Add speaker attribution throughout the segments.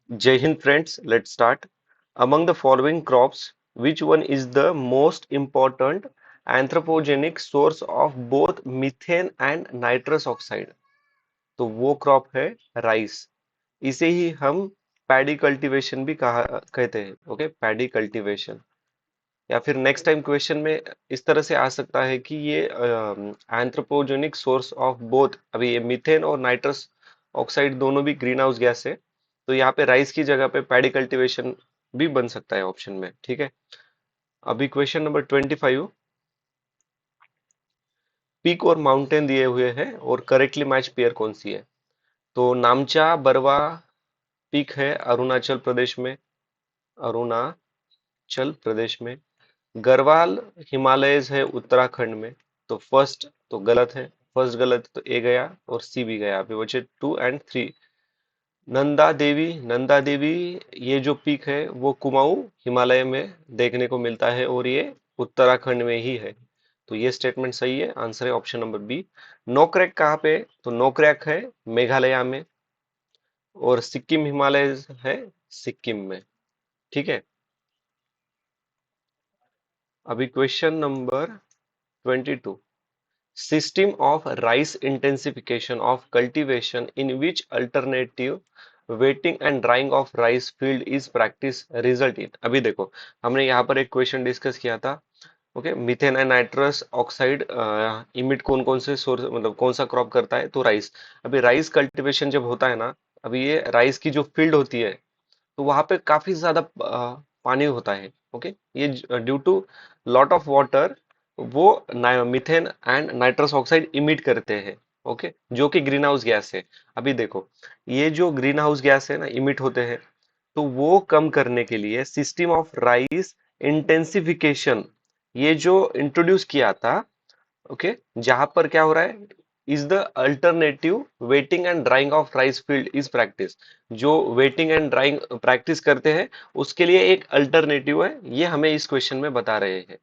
Speaker 1: Jai Hind friends, let's start. Among the following crops, which one is the most important anthropogenic source of both methane and nitrous oxide? तो वो crop है rice. इसे ही हम paddy cultivation भी कहा कहते हैं। Okay, paddy cultivation. या फिर नेक्स्ट टाइम क्वेश्चन में इस तरह से आ सकता है कि ये एंथ्रोपोजेनिक सोर्स ऑफ बोथ, अभी ये मीथेन और नाइट्रस ऑक्साइड दोनों भी ग्रीन हाउस गैस है, तो यहाँ पे राइस की जगह पे पैडी कल्टीवेशन भी बन सकता है ऑप्शन में। ठीक है, अभी क्वेश्चन नंबर 25। पीक और माउंटेन दिए हुए हैं और करेक्टली मैच पेयर कौन सी है? तो नामचा बरवा पीक है अरुणाचल प्रदेश में। अरुणाचल प्रदेश में। गढ़वाल हिमालयज है उत्तराखंड में। तो फर्स्ट तो गलत है। फर्स्ट गलत, तो ए गया और सी भी गया। अभी बचे 2 और 3। नंदा देवी ये जो पीक है वो कुमाऊं हिमालय में देखने को मिलता है और ये उत्तराखंड में ही है। तो ये स्टेटमेंट सही है। आंसर है ऑप्शन नंबर बी। नोकरेक कहाँ पे? तो नोकरेक है मेघालय में और सिक्किम हिमालय है सिक्किम में। ठीक है, अभी question number 22। System of rice intensification of cultivation in which alternative wetting and drying of rice field is practice result in? अभी देखो, हमने यहाँ पर एक क्वेश्चन डिस्कस किया था। Okay, methane and nitrous oxide emit कौन कौन से सोर्स, मतलब कौन सा क्रॉप करता है? तो राइस। अभी राइस कल्टीवेशन जब होता है ना, अभी ये राइस की जो फील्ड होती है, तो वहां पे काफी ज्यादा पानी होता है। ओके, ये due to lot of water वो methane and nitrous oxide emit करते हैं। ओके, जो कि ग्रीन हाउस गैस है। अभी देखो, ये जो ग्रीन हाउस गैस है ना इमिट होते हैं, तो वो कम करने के लिए सिस्टम ऑफ राइस इंटेंसिफिकेशन ये जो इंट्रोड्यूस किया था। ओके, जहां पर क्या हो रहा है, is the alternative waiting and drying of rice field is practice. जो वेटिंग एंड ड्राइंग प्रैक्टिस करते हैं उसके लिए एक अल्टरनेटिव है, ये हमें इस क्वेश्चन में बता रहे हैं।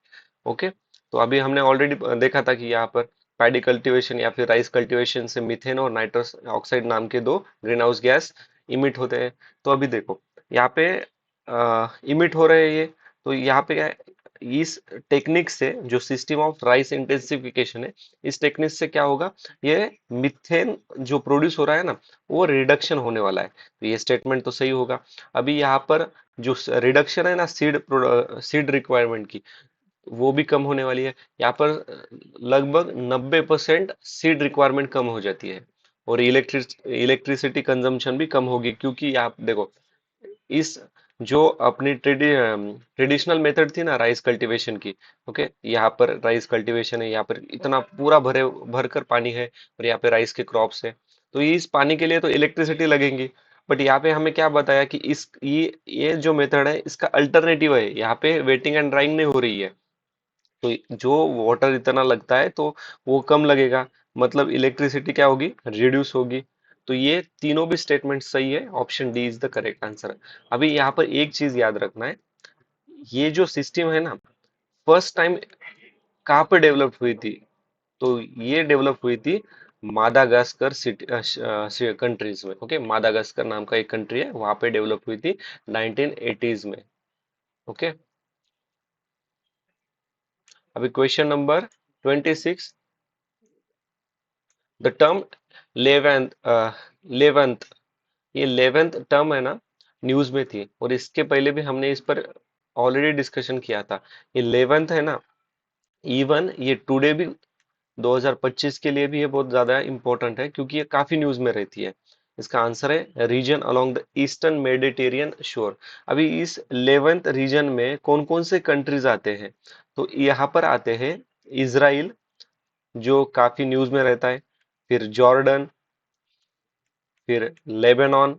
Speaker 1: ओके, तो अभी हमने ऑलरेडी देखा था कि यहाँ पर पैडी कल्टीवेशन या फिर राइस कल्टीवेशन से मीथेन और नाइट्रस ऑक्साइड नाम के दो ग्रीन हाउस गैस इमिट होते हैं। तो अभी देखो, यहाँ पे इमिट हो रहे हैं ये। तो यहाँ पे क्या है, इस टेक्निक से जो सिस्टम ऑफ राइस इंटेंसिफिकेशन है, इस टेक्निक से क्या होगा, ये मिथेन जो प्रोड्यूस हो रहा है ना, वो रिडक्शन होने वाला है। तो ये स्टेटमेंट तो सही होगा। अभी यहाँ पर जो रिडक्शन है ना सीड रिक्वायरमेंट की, वो भी कम होने वाली है। यहाँ पर लगभग 90% सीड रिक्वायरमेंट कम हो जाती है और इलेक्ट्रिसिटी कंजम्पशन भी कम होगी, क्योंकि आप देखो, इस जो अपनी ट्रेडिशनल मेथड थी ना राइस कल्टीवेशन की। ओके, यहाँ पर राइस कल्टीवेशन है, यहाँ पर इतना पूरा भर कर पानी है और यहाँ पे राइस के क्रॉप्स है, तो इस पानी के लिए तो इलेक्ट्रिसिटी लगेंगी। बट यहाँ पे हमें क्या बताया कि इस ये जो मेथड है इसका अल्टरनेटिव है, यहाँ पे वेटिंग एंड ड्राइंग नहीं हो रही है। तो जो वाटर इतना लगता है तो वो कम लगेगा, मतलब इलेक्ट्रिसिटी क्या होगी, रिड्यूस होगी। तो ये तीनों भी स्टेटमेंट सही है। Option D is the correct answer. अभी यहाँ पर एक चीज याद रखना है, ये जो सिस्टम है ना, फर्स्ट टाइम कहाँ पे डेवलप हुई थी? तो ये डेवलप हुई थी मादागास्कर सिटी कंट्रीज में। ओके, मादागास्कर नाम का एक कंट्री है, वहां पे डेवलप हुई थी 1980s में। ओके, अभी question number 26। The term eleventh eleventh, ये 11th टर्म है ना, न्यूज में थी और इसके पहले भी हमने इस पर ऑलरेडी डिस्कशन किया था। ये 11th है ना, इवन ये टुडे भी 2025 के लिए भी ये बहुत ज्यादा इंपॉर्टेंट है, क्योंकि ये काफी न्यूज में रहती है। इसका आंसर है region along the eastern Mediterranean shore. अभी इस 11th रीजन में कौन कौन से कंट्रीज आते हैं? तो यहाँ पर आते हैं इजराइल, जो काफी न्यूज में रहता है, फिर जॉर्डन, फिर Lebanon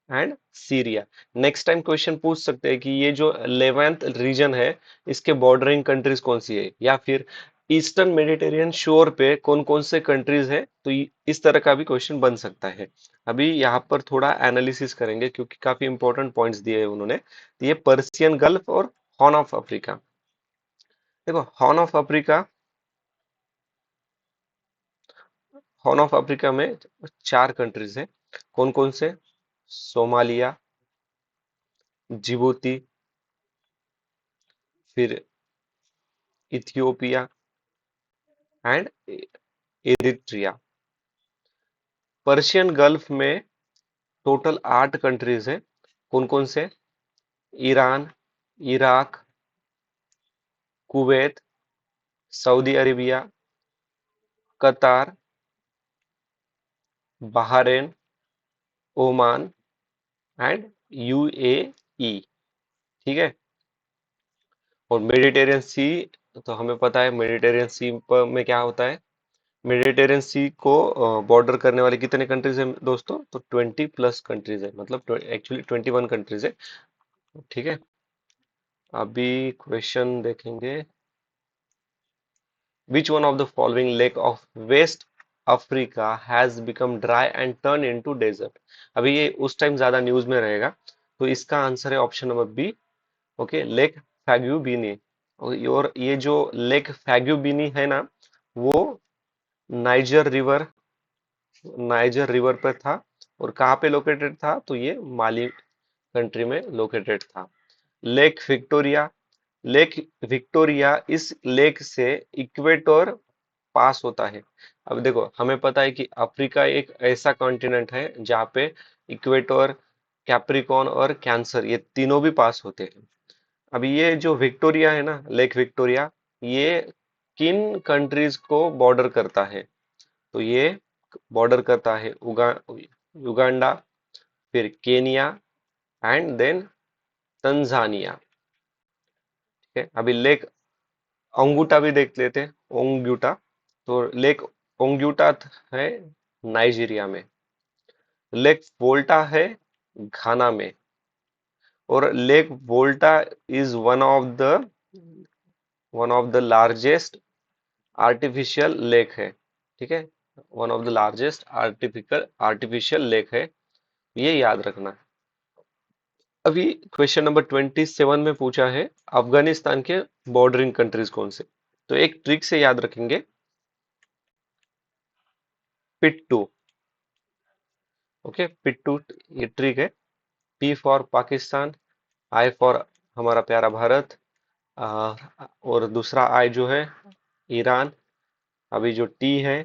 Speaker 1: and Syria. Next time question पूछ सकते हैं कि ये जो 11th रीजन है, इसके बॉर्डरिंग कंट्रीज कौन सी है, या फिर ईस्टर्न मेडिटेरियन शोर पे कौन कौन से कंट्रीज है। तो इस तरह का भी क्वेश्चन बन सकता है। अभी यहाँ पर थोड़ा एनालिसिस करेंगे, क्योंकि काफी इंपॉर्टेंट पॉइंट्स दिए हैं उन्होंने। तो ये पर्सियन गल्फ और हॉर्न ऑफ अफ्रीका। देखो, हॉर्न ऑफ अफ्रीका में 4 कंट्रीज है। कौन कौन से? सोमालिया, जिबूती, फिर Ethiopia and Eritrea. Persian gulf में टोटल 8 कंट्रीज है। कौन कौन से? Iran, Iraq, Kuwait, Saudi Arabia, कतार, बहरीन, ओमान एंड यूएई। ठीक है। और मेडिटेरियन सी, तो हमें पता है मेडिटेरियन सी में क्या होता है। मेडिटेरियन सी को बॉर्डर करने वाले कितने कंट्रीज हैं दोस्तों? तो 20+ कंट्रीज है, मतलब एक्चुअली 21 कंट्रीज है। ठीक है। अभी क्वेश्चन देखेंगे। Which one of the following lake of West Africa has become dry and turned into desert? अभी ये उस टाइम ज्यादा न्यूज में रहेगा, तो इसका आंसर है option number B. Okay, lake Faguibine. और ये जो लेक फैग्यूबिनी है ना, वो नाइजर रिवर नाइजर रिवर पर था। और कहाँ पे लोकेटेड था? तो ये माली कंट्री में लोकेटेड था। Lake Victoria. लेक विक्टोरिया, इस लेक से इक्वेटर पास होता है। अब देखो, हमें पता है कि अफ्रीका एक ऐसा कॉन्टिनेंट है जहाँ पे इक्वेटर, कैप्रिकॉर्न और कैंसर, ये तीनों भी पास होते हैं। अभी ये जो विक्टोरिया है ना, लेक विक्टोरिया, ये किन कंट्रीज को बॉर्डर करता है? तो ये बॉर्डर करता है युगांडा, फिर केनिया एंड देन तंजानिया। ठीक है। अभी लेक ओंगुटा भी देख लेते हैं, ओंगुटा। तो लेक ओंगुटा है नाइजीरिया में। लेक वोल्टा है घाना में। और lake वोल्टा is one of the largest artificial lake है। ठीक है। One of the largest artificial lake है, ये याद रखना। अभी क्वेश्चन नंबर 27 में पूछा है अफगानिस्तान के बॉर्डरिंग कंट्रीज कौन से। तो एक ट्रिक से याद रखेंगे, पिट्टू। ओके, पिट्टू, ये ट्रिक है। P for Pakistan, I for हमारा प्यारा भारत, और दूसरा आई जो है ईरान। अभी जो टी है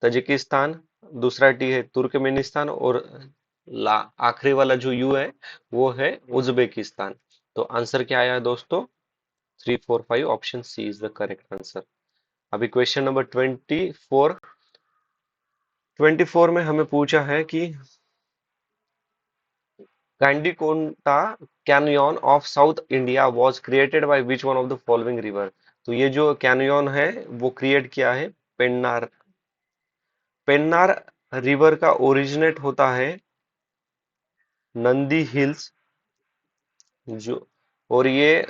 Speaker 1: तजिकिस्तान, दूसरा टी है तुर्कमेनिस्तान, और ला आखिरी वाला जो यू है वो है उज्बेकिस्तान। तो आंसर क्या आया दोस्तों? 3, 4, 5, option C is the correct answer. अभी क्वेश्चन नंबर 24 में हमें पूछा है कि Gandikota canyon of south India was created by which one of the following river. तो ये जो कैनियन है वो क्रिएट किया है पेन्नार। पेन्नार रिवर का ओरिजिनेट होता है नंदी हिल्स, जो, और ये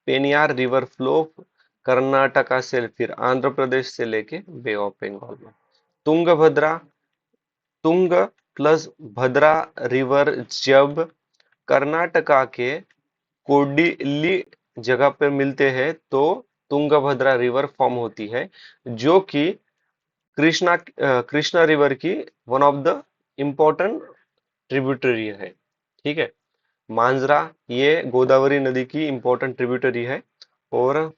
Speaker 1: पेनियार रिवर फ्लो कर्नाटका से फिर आंध्र प्रदेश से लेके बे ऑफ बंगाल में। तुंगभद्रा, तुंग प्लस भद्रा रिवर जब कर्नाटका के कोडिली जगह पे मिलते हैं तो तुंगभद्रा रिवर फॉर्म होती है, जो कि कृष्णा रिवर की one of the important tributary है। ठीक है। मांजरा, ये गोदावरी नदी की इंपॉर्टेंट ट्रिब्यूटरी है। और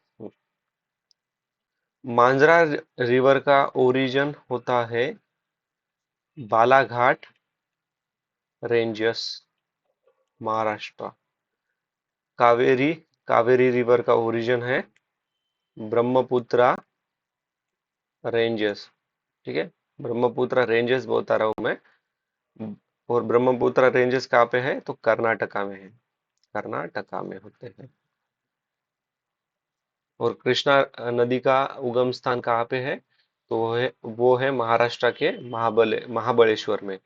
Speaker 1: मांजरा रिवर का ओरिजिन होता है बालाघाट रेंजस, महाराष्ट्र। कावेरी, कावेरी रिवर का ओरिजिन है ब्रह्मपुत्रा रेंजस। ठीक है। ब्रह्मपुत्रा रेंजस बता रहा हूं मैं। और ब्रह्मपुत्रा रेंजस कहाँ पे है? तो कर्नाटका में है, कर्नाटका में होते हैं। और कृष्णा नदी का उगम स्थान कहाँ पे है? तो वो है महाराष्ट्र के महाबलेश्वर में।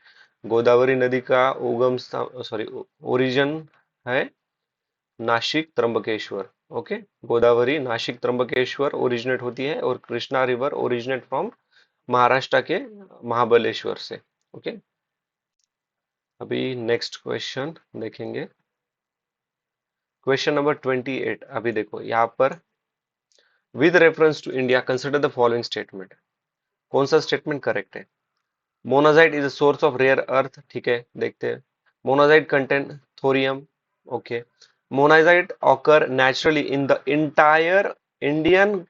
Speaker 1: गोदावरी नदी का उगम स्थान, सॉरी, ओरिजिन है नासिक त्र्यंबकेश्वर। ओके, गोदावरी नासिक त्र्यंबकेश्वर ओरिजिनेट होती है, और Krishna river originate from Maharashtra के महाबलेश्वर से। ओके। अभी नेक्स्ट क्वेश्चन देखेंगे, क्वेश्चन नंबर 28। अभी देखो यहाँ पर, with reference to India consider the following statement. कौन सा स्टेटमेंट करेक्ट है? Monazite is a source of rare earth. ठीक है, देखते हैं। Monazite contain thorium. Okay. Monazite occur naturally in the entire Indian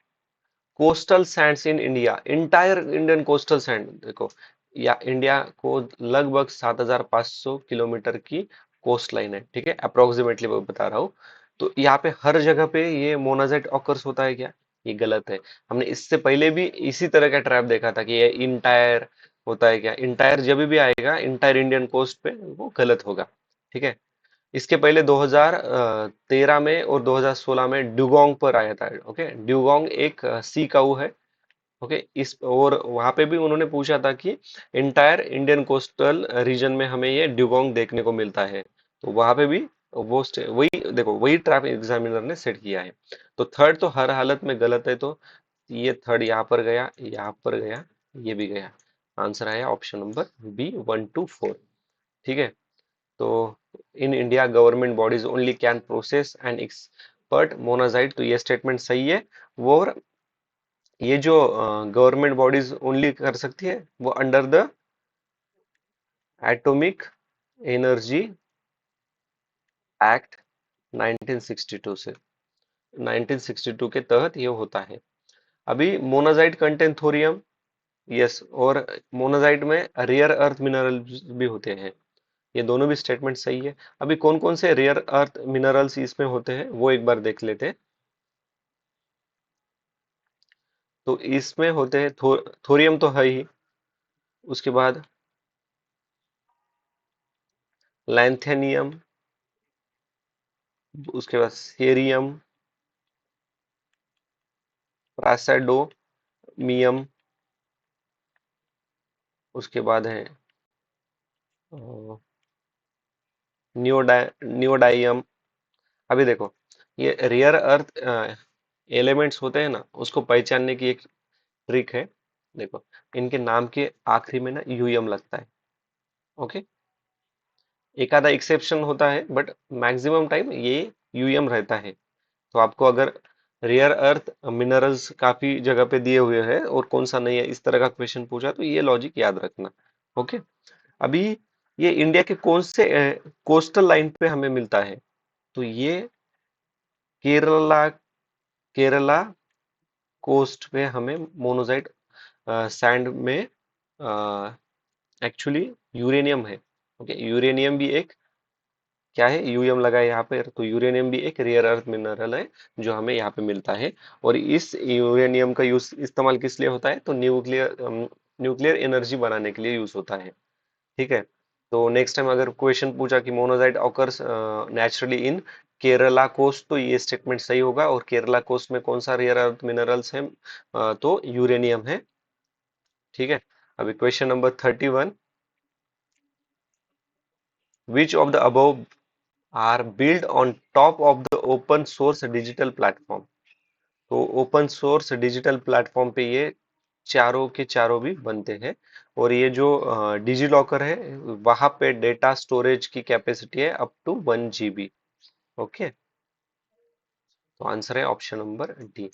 Speaker 1: coastal Sands in India, entire Indian coastal sand देखो, या India को लगभग 7,500 किलोमीटर की कोस्ट लाइन है, ठीक है, अप्रोक्सीमेटली मैं बता रहा हूँ। तो यहाँ पे हर जगह पे ये मोनाजाइट ऑकर्स होता है क्या? ये गलत है। हमने इससे पहले भी इसी तरह का ट्रैप देखा था कि ये इंटायर होता है क्या? इंटायर जब भी आएगा इंटायर इंडियन कोस्ट पे, वो गलत होगा, ठीक है। इसके पहले 2013 में और 2016 में ड्यूगोंग पर आया था। ओके, ड्यूगोंग एक सी काऊ है। ओके, इस और वहां पे भी उन्होंने पूछा था कि इंटायर इंडियन कोस्टल रीजन में हमें ये ड्यूगोंग देखने को मिलता है। तो वहां पे भी वही देखो, वही ट्रैफिक एग्जामिनर ने सेट किया है। तो थर्ड तो हर हालत में गलत है, तो ये थर्ड यहाँ पर गया, यहाँ पर गया, ये भी गया। आंसर आया ऑप्शन नंबर बी, 1 to 4। ठीक है। तो in India government bodies only can process and expert monazite, तो ये स्टेटमेंट सही है। वो ये जो गवर्नमेंट बॉडीज ओनली कर सकती है वो under the atomic energy act 1962 से, 1962 के तहत ये होता है। अभी मोनाजाइट कंटेन थोरियम, यस, और मोनाजाइट में रेयर अर्थ मिनरल भी होते हैं। ये दोनों भी स्टेटमेंट सही है। अभी कौन कौन से रेयर अर्थ मिनरल्स इसमें होते हैं वो एक बार देख लेते हैं। तो इसमें होते हैं थोरियम तो है ही, उसके बाद लैंथेनियम, उसके बाद सेरियम, प्रासैडोमियम, उसके बाद है नियोडाइयम। अभी देखो, ये रेयर अर्थ एलिमेंट्स होते हैं ना, उसको पहचानने की एक ट्रिक है। देखो, इनके नाम के आखिरी में ना यूएम लगता है। ओके, एक आधा एक्सेप्शन होता है बट मैक्सिमम टाइम ये यूएम रहता है। तो आपको अगर रेयर अर्थ मिनरल्स काफी जगह पे दिए हुए हैं और कौन सा नहीं है, इस तरह का क्वेश्चन पूछा, तो ये लॉजिक याद रखना। ओके। अभी ये इंडिया के कौन से कोस्टल लाइन पे हमें मिलता है? तो ये केरला, केरला कोस्ट पे हमें मोनोजाइट सैंड में एक्चुअली यूरेनियम है। ओके, यूरेनियम भी एक क्या है, यूएम लगा है यहाँ पे, तो यूरेनियम भी एक रेयर अर्थ मिनरल है जो हमें यहाँ पे मिलता है। और इस यूरेनियम का यूज इस्तेमाल किस लिए होता है? तो न्यूक्लियर एनर्जी बनाने के लिए यूज होता है। ठीक है। तो नेक्स्ट टाइम अगर क्वेश्चन पूछा कि monazite occurs naturally in Kerala coast, तो ये स्टेटमेंट सही होगा। और केरला कोस्ट में कौन सा रेयर अर्थ मिनरल्स है? तो यूरेनियम है। ठीक है। अभी question number 31, which of the above are build on top of the open source digital platform? तो ओपन सोर्स डिजिटल प्लेटफॉर्म पे ये चारों के चारों भी बनते हैं। और ये जो डिजी लॉकर है, वहां पे डेटा स्टोरेज की कैपेसिटी है अप टू 1 GB। ओके, तो आंसर है option number D.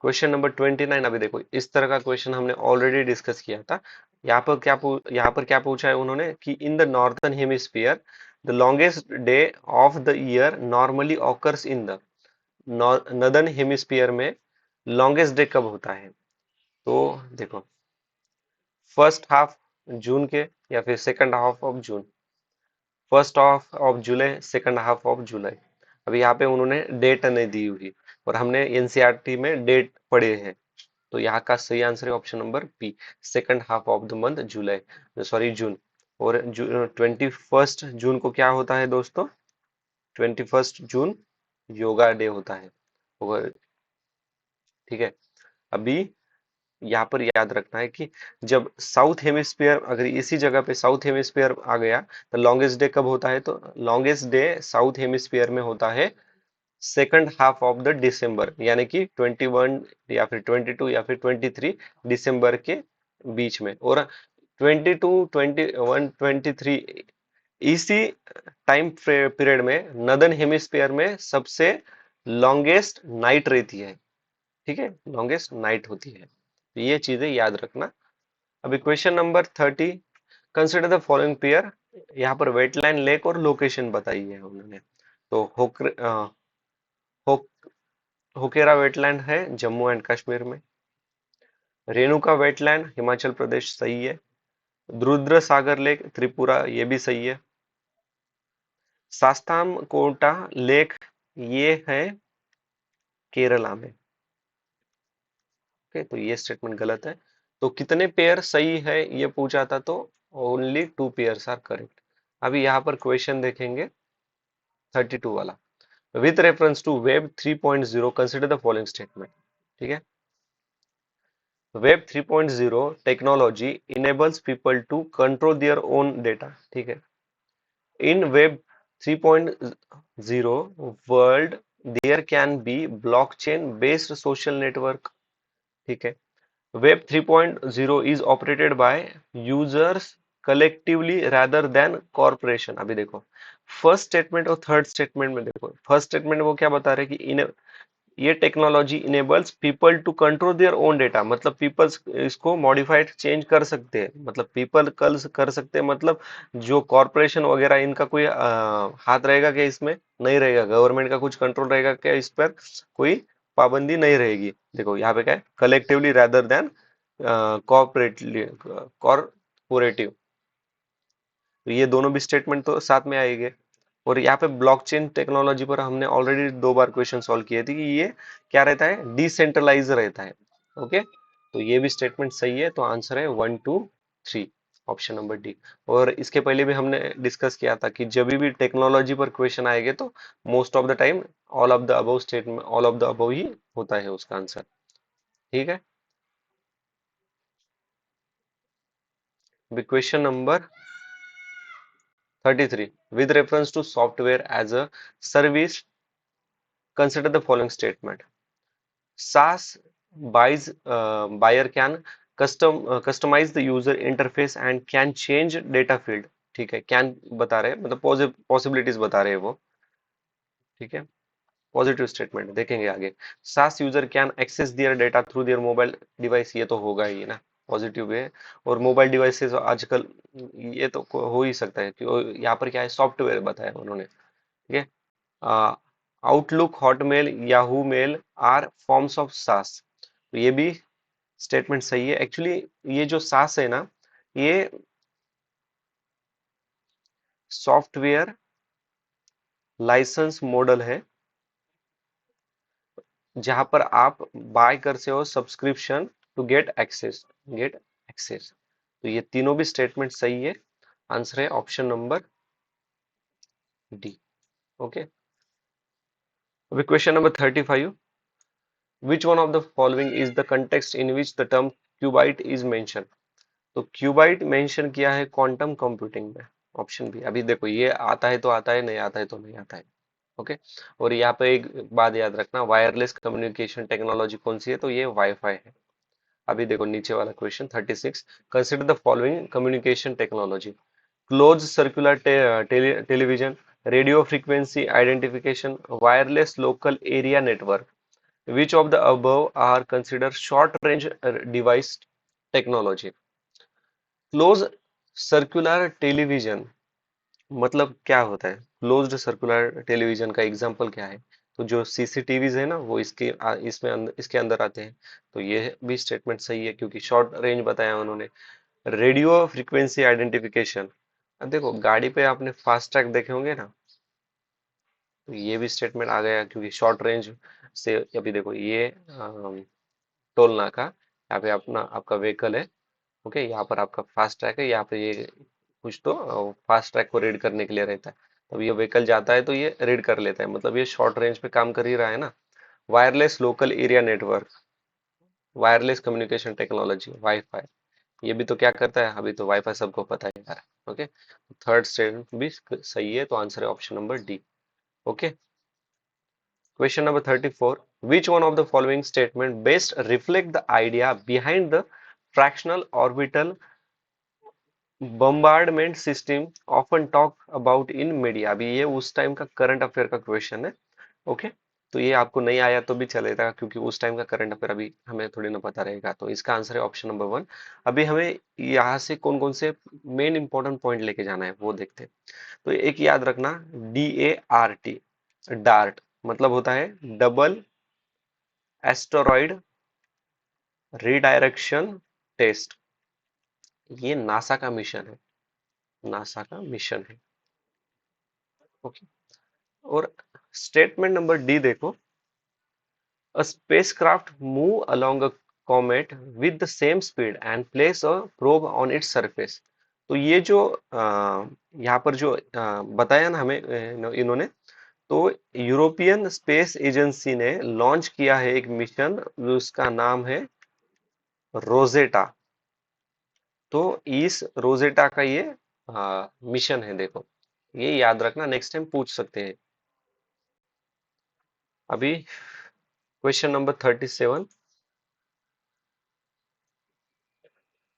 Speaker 1: Question number 29, अभी देखो, इस तरह का क्वेश्चन हमने ऑलरेडी डिस्कस किया था। यहाँ पर क्या पूछा है उन्होंने कि in the northern hemisphere the longest day of the year normally occurs in the northern hemisphere में लॉन्गेस्ट डे कब होता है? तो देखो, फर्स्ट हाफ जून के या फिर second half of June, first half of July, second half of July. अभी यहाँ पे उन्होंने डेट नहीं दी हुई और हमने एनसीईआरटी में डेट पढ़े हैं। तो यहाँ का सही आंसर है option number B, second half of the month July, sorry June. और 21 जून को क्या होता है दोस्तों? 21 जून योगा डे होता है। और ठीक है। अभी यहाँ पर याद रखना है कि जब साउथ हेमिस्फीयर, अगर इसी जगह पे साउथ हेमिस्फीयर आ गया, तो लॉन्गेस्ट डे कब होता है? तो लॉन्गेस्ट डे साउथ हेमिस्फीयर में होता है सेकंड हाफ ऑफ द दिसंबर, यानी कि 21 या फिर 22 या फिर 23 दिसंबर के बीच में। और 22, 21, 23 इसी टाइम पीरियड में नदर्न हेमिस्फीयर में सबसे लॉन्गेस्ट नाइट रहती है। ठीक है, लॉन्गेस्ट नाइट होती है। तो ये चीजें याद रखना। अभी question number 30, consider the following pair, यहाँ पर वेटलैंड, लेक और लोकेशन बताई है उन्होंने। तो होक, होकेरा वेटलैंड है जम्मू एंड कश्मीर में। रेणुका वेटलैंड हिमाचल प्रदेश सही है। रुद्र सागर लेक त्रिपुरा, ये भी सही है। शास्ताम कोटा लेक, ये है केरला में। ओके, तो ये स्टेटमेंट गलत है। तो कितने पेयर सही है ये पूछा था, तो ओनली 2 पेयर्स आर करेक्ट। अभी यहाँ पर क्वेश्चन देखेंगे 32 वाला। With reference to web 3.0 consider the following statement. ठीक है, web 3.0 technology enables people to control their own data. ठीक है, in web 3.0 world there can be blockchain based social network. ठीक है, web 3.0 is operated by users collectively rather than corporation। अभी देखो, first statement और third statement में देखो, first statement वो क्या बता रहे हैं कि ये technology enables people to control their own data, मतलब पीपल्स इसको मॉडिफाइड चेंज कर सकते हैं, मतलब पीपल कल कर सकते हैं, मतलब जो कॉरपोरेशन वगैरह इनका कोई हाथ रहेगा क्या इसमें? नहीं रहेगा। गवर्नमेंट का कुछ कंट्रोल रहेगा क्या इस पर? कोई पाबंदी नहीं रहेगी। देखो यहाँ पे क्या है, कलेक्टिवली रादर देन कॉर्पोरेटली, कॉर्पोरेटिव। तो ये दोनों भी स्टेटमेंट तो साथ में आएंगे। और यहाँ पे ब्लॉकचेन टेक्नोलॉजी पर हमने ऑलरेडी 2 बार क्वेश्चन सॉल्व किए थे कि ये क्या रहता है, डिसेंट्रलाइज रहता है। ओके, तो ये भी स्टेटमेंट सही है। तो आंसर है 1 2 3, ऑप्शन नंबर डी। और इसके पहले भी हमने डिस्कस किया था कि जब भी टेक्नोलॉजी पर क्वेश्चन आएंगे तो most of the time all of the above statement, all of the above ही होता है उसका आंसर। ठीक है, question number 33, with reference to software as a service, consider the following statement. SaaS buyer can customize the user interface and can change data field। ठीक है, can बता रहे हैं मतलब पॉसिबिलिटीज बता रहे हैं वो। ठीक है, पॉजिटिव स्टेटमेंट देखेंगे आगे। SaaS user can access their data through their mobile device, ये तो होगा ही ना, पॉजिटिव है। और मोबाइल डिवाइसेस आजकल ये तो हो ही सकता है, क्योंकि यहाँ पर क्या है, सॉफ्टवेयर बताया उन्होंने। ठीक है, Outlook, Hotmail, Yahoo mail are forms of SaaS. तो ये भी स्टेटमेंट सही है। एक्चुअली ये जो सास है ना, ये सॉफ्टवेयर लाइसेंस मॉडल है, जहां पर आप बाय कर से हो सब्सक्रिप्शन टू गेट एक्सेस। तो ये तीनों भी स्टेटमेंट सही है। आंसर है ऑप्शन नंबर डी। ओके, अभी question number 35, which one of the following is the context in which the term qubit is mention. तो क्यूबाइट मेंशन किया है क्वांटम कंप्यूटिंग में, ऑप्शन बी। अभी देखो ये आता है तो आता है, नहीं आता है तो नहीं आता है। ओके, और यहाँ पे एक बात याद रखना, वायरलेस कम्युनिकेशन टेक्नोलॉजी कौन सी है, तो ये वाईफाई है। अभी देखो नीचे वाला question 36, consider the following communication technology. Close circular television, radio frequency identification, wireless local area network. Which of the above are consider short range device technology. Close circular television मतलब क्या होता है? क्लोज्ड सर्कुलर टेलीविजन का example क्या है? तो जो CCTVs है ना, वो इसके अंदर आते हैं। तो ये भी स्टेटमेंट सही है, क्योंकि शॉर्ट रेंज बताया उन्होंने। रेडियो फ्रीक्वेंसी आइडेंटिफिकेशन, अब देखो गाड़ी पे आपने फास्ट ट्रैक देखे होंगे ना, तो ये भी स्टेटमेंट आ गया, क्योंकि शॉर्ट रेंज से। अभी देखो ये टोल नाका, यहाँ पे अपना आपका व्हीकल है। ओके, यहाँ पर आपका फास्ट ट्रैक है, यहाँ पे ये कुछ तो फास्ट ट्रैक को रीड करने के लिए रहता है। तब ये व्हीकल जाता है तो ये रीड कर लेता है, मतलब ये शॉर्ट रेंज पे काम कर ही रहा है ना। Wireless local area network, wireless communication technology, wifi, ये भी तो क्या करता है? अभी तो वाईफाई सबको पता है यार। ओके, थर्ड स्टेटमेंट भी सही है, तो आंसर है option number D. Okay, question number 34, which one of the following statement best reflect the idea behind the fractional orbital bombardment system often talk about in media। अभी ये उस time का current affair का question है। Okay, तो ये आपको नहीं आया तो भी चलेगा, क्योंकि उस टाइम का करंट अफेयर अभी हमें थोड़ी ना पता रहेगा। तो इसका आंसर है ऑप्शन नंबर 1। अभी हमें यहाँ से कौन कौन से मेन इंपॉर्टेंट पॉइंट लेके जाना है वो देखते हैं। तो एक याद रखना, DART, डार्ट मतलब होता है डबल एस्टेरॉइड रिडायरेक्शन टेस्ट। ये नासा का मिशन है, नासा का मिशन है। ओके। और स्टेटमेंट नंबर डी देखो, a spacecraft move along a comet with the same speed and place a probe on its surface। तो ये जो यहाँ पर जो बताया ना हमें इन्होंने, तो यूरोपियन स्पेस एजेंसी ने लॉन्च किया है एक मिशन, उसका नाम है रोजेटा। तो इस रोजेटा का ये मिशन है, देखो ये याद रखना, नेक्स्ट टाइम पूछ सकते हैं। अभी question number 37,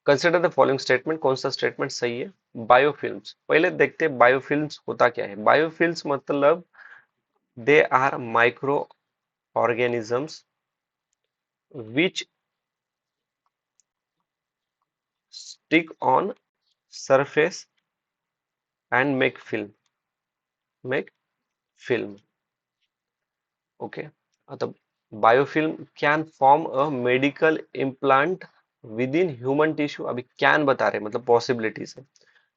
Speaker 1: consider the following statement, कौन सा स्टेटमेंट सही है। बायोफिल्म्स, पहले देखते हैं बायोफिल्म्स होता क्या है। बायोफिल्म्स मतलब they are micro organisms which stick on surface and make film. Okay, मतलब biofilm can form a medical implant within human tissue. अभी कैन बता रहे मतलब पॉसिबिलिटीज है।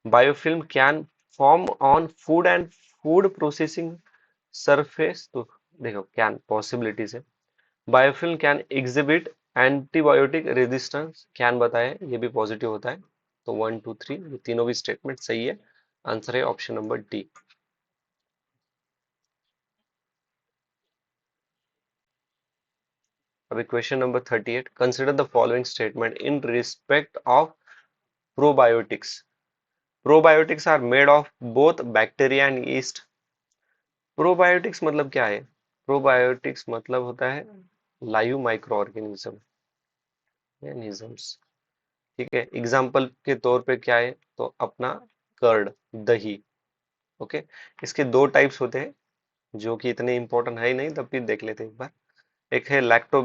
Speaker 1: Biofilm can form on food and food processing surface. तो देखो can possibilities है। Biofilm can exhibit antibiotic resistance, can बताया ये भी पॉजिटिव होता है। तो 1 2 3 ये तीनों भी स्टेटमेंट सही है। आंसर है ऑप्शन नंबर डी। अभी question number 38, consider the following statement in respect of probiotics. Probiotics are made of both bacteria and yeast. Probiotics मतलब क्या है। प्रोबायोटिक्स मतलब होता है लाइव माइक्रो ऑर्गेनिज्म, ठीक है। एग्जाम्पल के तौर पे क्या है, तो अपना कर्ड, दही। ओके, इसके दो टाइप्स होते हैं जो कि इतने इंपॉर्टेंट है ही नहीं, तब भी देख लेते हैं एक बार। एक है लैक्टो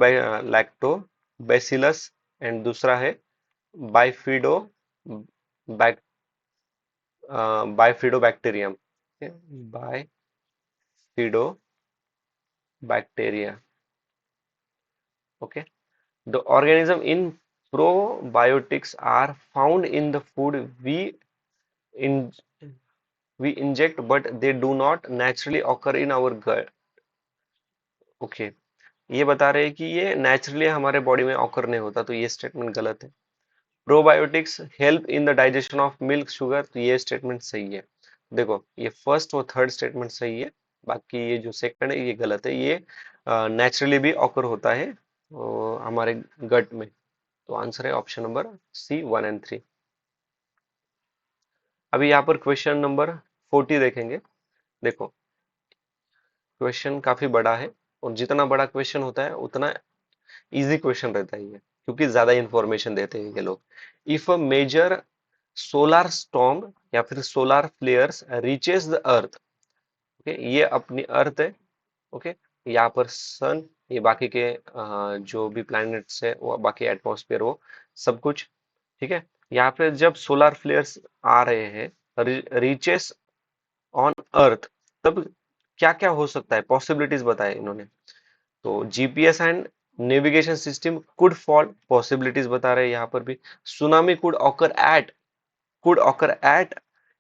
Speaker 1: बेसिलस एंड दूसरा है bifido back bifidobacterium, bifidobacteria. Okay, the organism in probiotics are found in the food in we inject, but they do not naturally occur in our gut। Okay, ये बता रहे हैं कि ये नेचुरली हमारे body में ऑकर नहीं होता, तो ये स्टेटमेंट गलत है। Probiotics help in the digestion of milk sugar, तो ये स्टेटमेंट सही है। देखो ये फर्स्ट और थर्ड स्टेटमेंट सही है, बाकी ये जो सेकंड है ये गलत है। ये नेचुरली भी ऑकर होता है हमारे गट में। तो आंसर है ऑप्शन नंबर सी 1 एंड 3। अभी यहाँ पर क्वेश्चन नंबर 40 देखेंगे। देखो क्वेश्चन काफी बड़ा है, और जितना बड़ा क्वेश्चन होता है उतना इजी क्वेश्चन रहता है ये, क्योंकि ज्यादा इंफॉर्मेशन देते हैं ये लोग। If a major solar storm या फिर solar flares reaches the earth. Okay, ये अपनी अर्थ है। ओके, यहाँ पर सन, ये बाकी के जो भी प्लैनेट्स है वो बाकी एटमॉस्फेयर वो सब कुछ, ठीक है। यहाँ पे जब सोलार फ्लेयर्स आ रहे हैं, रीचेस ऑन अर्थ, तब क्या क्या हो सकता है, पॉसिबिलिटीज बताए इन्होंने। तो GPS and navigation system could fall, possibilities बता रहे हैं यहाँ पर भी। Tsunami could occur at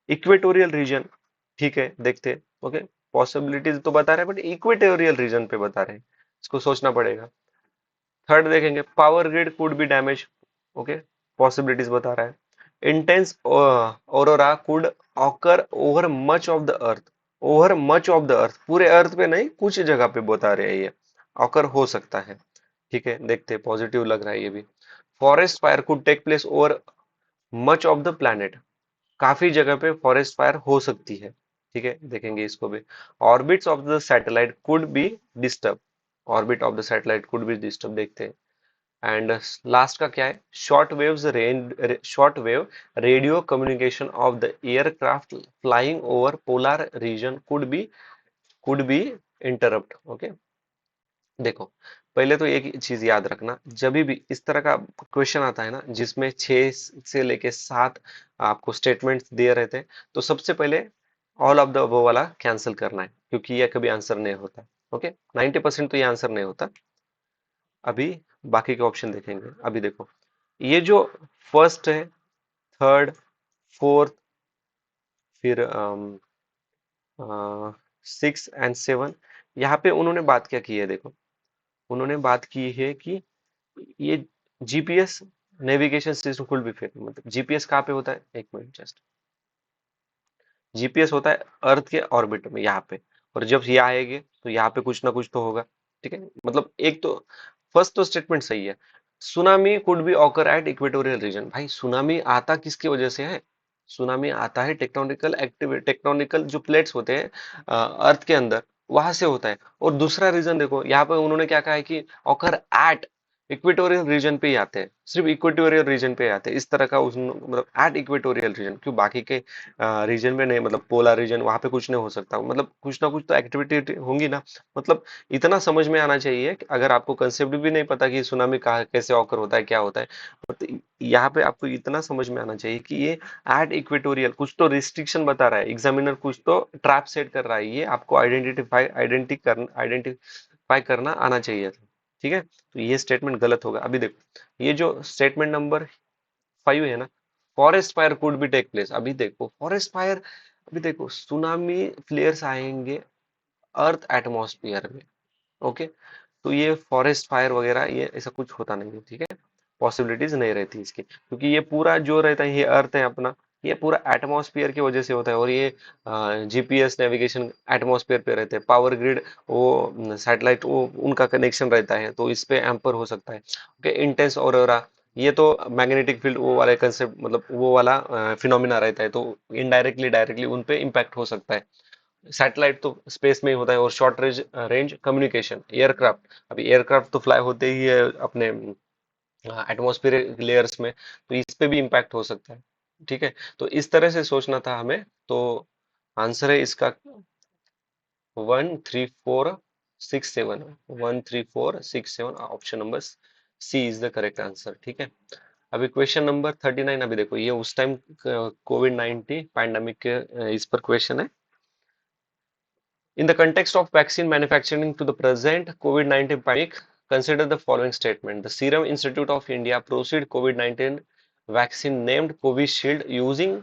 Speaker 1: equatorial region, ठीक है देखते हैं। ओके, पॉसिबिलिटीज तो बता रहे हैं बट इक्वेटोरियल रीजन पे बता रहे हैं, इसको सोचना पड़ेगा। थर्ड देखेंगे, power grid could be damage. Okay, possibilities बता रहा है। Intense aurora could occur over much of the earth. Over much of the अर्थ, पूरे अर्थ पे नहीं, कुछ जगह पे बता रहे हैं ये ऑकर हो सकता है, ठीक है देखते हैं। पॉजिटिव लग रहा है ये भी। Forest fire could take place over much of the planet, काफी जगह पे फॉरेस्ट फायर हो सकती है, ठीक है देखेंगे इसको भी। Orbits of the satellite could be disturb, orbit of the satellite could be disturb, देखते हैं। एंड लास्ट का क्या है, short wave radio communication of the aircraft flying over polar region could be interrupt. Okay, देखो पहले तो एक चीज याद रखना, जब भी इस तरह का क्वेश्चन आता है ना जिसमें 6 से लेके 7 आपको स्टेटमेंट्स दिए रहते हैं, तो सबसे पहले ऑल ऑफ द वो वाला कैंसिल करना है, क्योंकि ये कभी आंसर नहीं होता। ओके, 90% तो ये आंसर नहीं होता। अभी बाकी के ऑप्शन देखेंगे। अभी देखो, ये जो फर्स्ट है, थर्ड, फोर्थ, फिर 6 एंड 7, यहाँ पे उन्होंने बात क्या की है, देखो उन्होंने बात की है कि ये जीपीएस नेविगेशन सिस्टम कुल भी फेल, मतलब जीपीएस कहाँ पे होता है, एक मिनट जस्ट, जीपीएस होता है अर्थ के ऑर्बिट में यहाँ पे, और जब ये आएंगे तो यहाँ पे कुछ ना कुछ तो होगा। ठीक है, मतलब एक तो फर्स्ट तो स्टेटमेंट सही है। Tsunami could be occur at equatorial region, भाई सुनामी आता किसकी वजह से है, सुनामी आता है टेक्टोनिकल एक्टिविटी, टेक्टोनिकल जो प्लेट्स होते हैं अर्थ के अंदर, वहां से होता है। और दूसरा रीजन देखो, यहाँ पे उन्होंने क्या कहा है कि ऑकर एट इक्वेटोरियल रीजन पे ही आते हैं, सिर्फ इक्वेटोरियल रीजन पे ही आते हैं, इस तरह का उस मतलब एट इक्वेटोरियल रीजन, क्यों बाकी के रीजन में नहीं, मतलब पोलर रीजन वहां पे कुछ नहीं हो सकता, मतलब कुछ ना कुछ तो एक्टिविटी होंगी ना। मतलब इतना समझ में आना चाहिए कि अगर आपको कंसेप्ट भी नहीं पता कि सुनामी कहाँ कैसे ऑकर होता है, क्या होता है, तो यहाँ पे आपको इतना समझ में आना चाहिए कि ये एट इक्वेटोरियल कुछ तो रिस्ट्रिक्शन बता रहा है, एग्जामिनर कुछ तो ट्रैप सेट कर रहा है, ये आपको आइडेंटिफाई करना आना चाहिए था। ठीक है, तो ये स्टेटमेंट गलत होगा। अभी देखो, ये जो स्टेटमेंट नंबर 5 है ना, forest fire could be take place, अभी देखो फॉरेस्ट फायर, अभी देखो सुनामी फ्लेयर्स आएंगे अर्थ एटमॉस्फेयर में। ओके, तो ये फॉरेस्ट फायर वगैरह ये ऐसा कुछ होता नहीं है। ठीक है, पॉसिबिलिटीज नहीं रहती इसकी, क्योंकि ये पूरा जो रहता है, ये अर्थ है अपना, ये पूरा एटमॉस्फेयर की वजह से होता है, और ये जीपीएस नेविगेशन एटमॉस्फेयर पे रहते हैं, पावर ग्रिड वो सैटेलाइट वो उनका कनेक्शन रहता है, तो इस पे एम्पर हो सकता है। ओके, इंटेंस ऑरोरा, ये तो मैग्नेटिक फील्ड वो वाले कंसेप्ट, मतलब वो वाला फिनोमिना रहता है, तो इनडायरेक्टली डायरेक्टली उन पे इम्पैक्ट हो सकता है। सैटेलाइट तो स्पेस में ही होता है, और short range range communication aircraft, अभी एयरक्राफ्ट तो फ्लाई होते ही है अपने एटमॉस्फेरिक लेयर्स में, तो इस पे भी इम्पैक्ट हो सकता है। ठीक है, तो इस तरह से सोचना था हमें। तो आंसर है इसका 1 3 4 6 7, 1 3 4 6 7, option number C is the correct answer. ठीक है, अभी क्वेश्चन नंबर 39, अभी देखो ये उस टाइम कोविड 19 पैंडेमिक के इस पर क्वेश्चन है। In the context of vaccine manufacturing to the present COVID-19 pandemic, consider the following statement. The Serum Institute of India proceed COVID-19 vaccine named Covishield using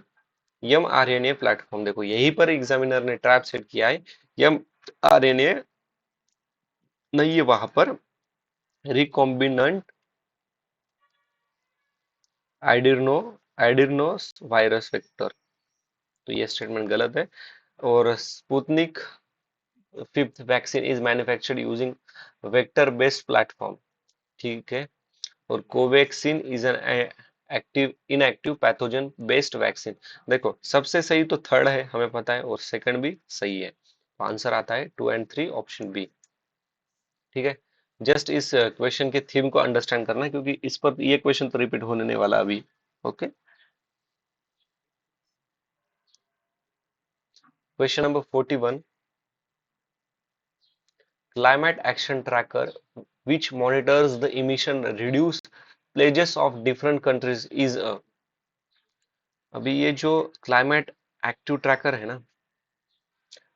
Speaker 1: mRNA platform. देखो यहीं पर examiner ने trap set किया है, mRNA नहीं है वहां पर, रिकॉम्बिनेंट एडिनो एडिनोस वायरस वेक्टर, तो ये स्टेटमेंट गलत है। और Sputnik fifth vaccine is manufactured using vector based platform. ठीक है, और Covaxin is an active inactive pathogen based vaccine. देखो सबसे सही तो थर्ड है, हमें पता है, और सेकंड भी सही है, तो आंसर आता है 2 एंड 3 ऑप्शन बी। ठीक है, जस्ट इस क्वेश्चन के थीम को अंडरस्टैंड करना है, क्योंकि इस पर ये क्वेश्चन तो रिपीट होने वाला अभी। Okay, question number 41, climate action tracker which monitors the emission reduce pledges of different countries is a, अभी ये जो क्लाइमेट एक्टिव ट्रैकर है ना,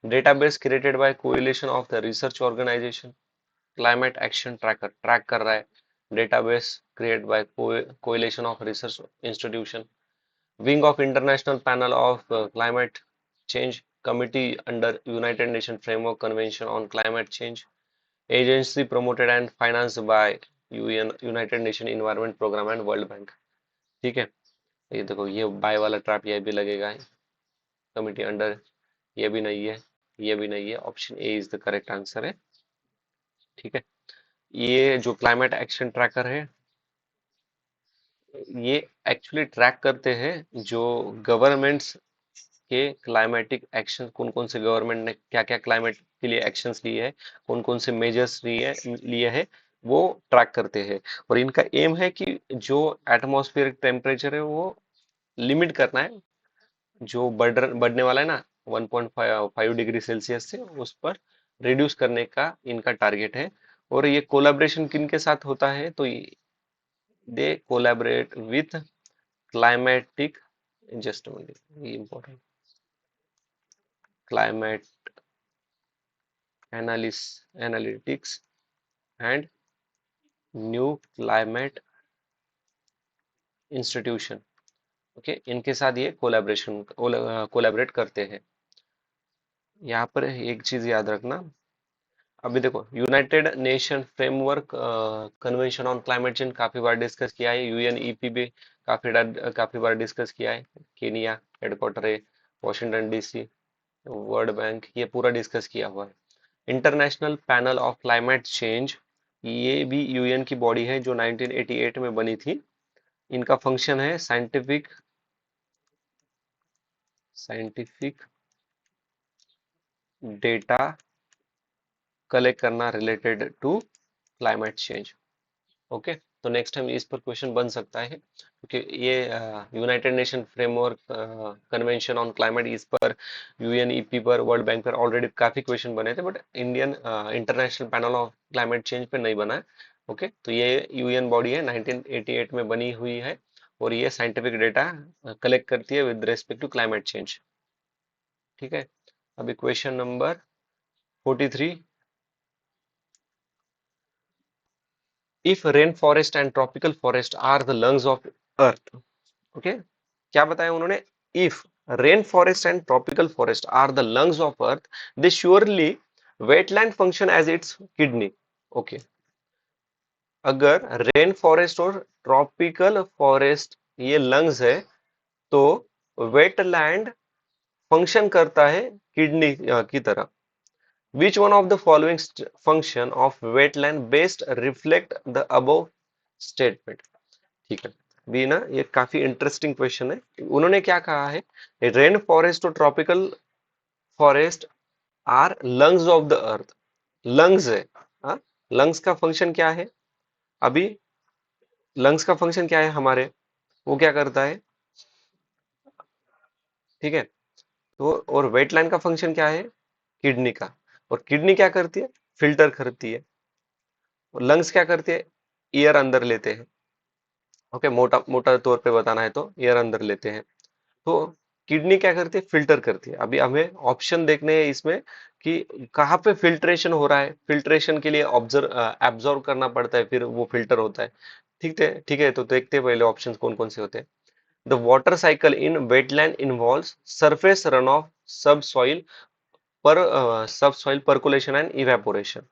Speaker 1: database created by coalition of the research organization, climate action tracker track कर रहा है, database create by coalition of research institution, wing of international panel of climate change committee under United Nation framework convention on climate change, agency promoted and financed by UN United Nation environment programme and World Bank. ठीक है, ये देखो ये bye वाला trap ये भी लगेगा, committee under, ये भी नहीं है, ये भी नहीं है, option A is the correct answer है। ठीक है, ये जो क्लाइमेट एक्शन ट्रैकर है, ये एक्चुअली ट्रैक करते हैं जो गवर्नमेंट्स के क्लाइमेटिक एक्शन, कौन कौन से गवर्नमेंट ने क्या क्या क्लाइमेट के लिए एक्शंस लिए है, कौन कौन से मेजर्स लिए है, वो ट्रैक करते हैं। और इनका एम है कि जो एटमॉस्फेरिक टेम्परेचर है वो लिमिट करना है, जो बढ़ने वाला है ना 1.5 डिग्री सेल्सियस से, उस पर रिड्यूस करने का इनका टारगेट है। और ये कोलैबोरेशन किन के साथ होता है, तो दे कोलैबोरेट विथ क्लाइमेटिक, जस्ट ये important, climate analytics and new climate institution. Okay, इनके साथ ये कोलैबोरेट करते हैं। यहाँ पर एक चीज याद रखना, अभी देखो United Nation framework convention on climate change काफी बार डिस्कस किया है, यूएनईपी भी काफी बार डिस्कस किया है, केनिया हेडक्वार्टर है, वॉशिंगटन डीसी, वर्ल्ड बैंक, ये पूरा डिस्कस किया हुआ है। International panel of climate change, ये भी यूएन की बॉडी है जो 1988 में बनी थी। इनका फंक्शन है साइंटिफिक डेटा कलेक्ट करना related to climate change. Okay, तो नेक्स्ट टाइम इस पर क्वेश्चन बन सकता है, क्योंकि ये United Nation framework convention on climate, इस पर यूएनईपी पर वर्ल्ड बैंक पर ऑलरेडी काफी क्वेश्चन बने थे, but Indian international panel of climate change पे नहीं बना है। ओके, तो ये यूएन बॉडी है, 1988 में बनी हुई है, और ये साइंटिफिक डेटा कलेक्ट करती है with respect to climate change. ठीक है, अभी question number 43, if rain forest and tropical forest are the lungs of earth. Okay, क्या बताया उन्होंने, if rain forest and tropical forest are the lungs of earth, they surely wetland function as its kidney. Okay, अगर rain forest और tropical forest ये lungs है, तो wetland function करता है किडनी की तरह। Which one of the following function of wetland best reflect the above statement. ठीक है, भी ना, ये काफी इंटरेस्टिंग क्वेश्चन है। उन्होंने क्या कहा है, रेन फॉरेस्ट और tropical forest are lungs of the earth, lungs है। हाँ, लंग्स का फंक्शन क्या है, अभी लंग्स का फंक्शन क्या है हमारे, वो क्या करता है, ठीक है, तो और वेटलैंड का फंक्शन क्या है, किडनी का, और किडनी क्या करती है, फिल्टर करती है, और लंग्स क्या करती है, एयर अंदर लेते हैं। ओके, मोटा मोटा तौर पे बताना है तो एयर अंदर लेते हैं, तो किडनी क्या करती है, फिल्टर करती है। अभी हमें ऑप्शन देखने हैं इसमें कि कहाँ पे फिल्ट्रेशन हो रहा है, फिल्ट्रेशन के लिए ऑब्जर्व एब्जॉर्व करना पड़ता है, फिर वो फिल्टर होता है। ठीक है, ठीक है, तो देखते हैं पहले ऑप्शंस कौन कौन से होते हैं। The water cycle in wetland involves surface run off, subsoil percolation and evaporation.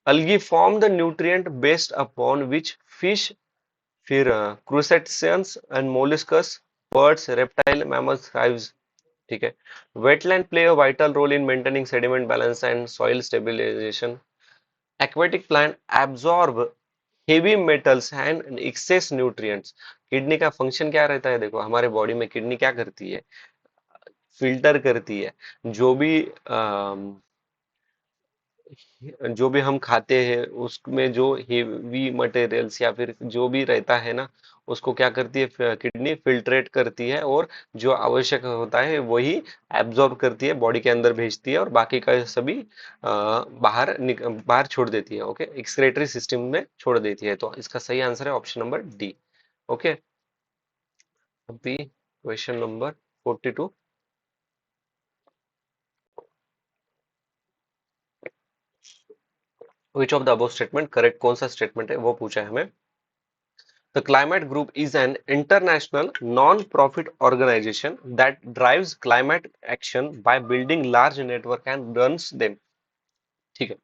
Speaker 1: algae form the nutrient based upon which fish, फिर crustaceans and molluscs, birds, reptile, mammals thrives। ठीक है, wetland play a vital role in maintaining sediment balance and soil stabilization। aquatic plant absorb heavy metals and excess nutrients। Kidney का function क्या रहता है, देखो हमारे body में किडनी क्या करती है, फिल्टर करती है, जो भी जो भी हम खाते हैं उसमें जो हेवी मटेरियल्स या फिर जो भी रहता है ना, उसको क्या करती है किडनी, फिल्ट्रेट करती है, और जो आवश्यक होता है वही एब्जॉर्ब करती है, बॉडी के अंदर भेजती है, और बाकी का सभी बाहर छोड़ देती है। ओके, एक्सक्रीटरी सिस्टम में छोड़ देती है, तो इसका सही आंसर है ऑप्शन नंबर डी। ओके, अभी question number 42, which of the above statement correct, कौन सा स्टेटमेंट है वो पूछा है हमें। The Climate Group is an international non-profit organization that drives climate action by building large network and runs them। ठीक है,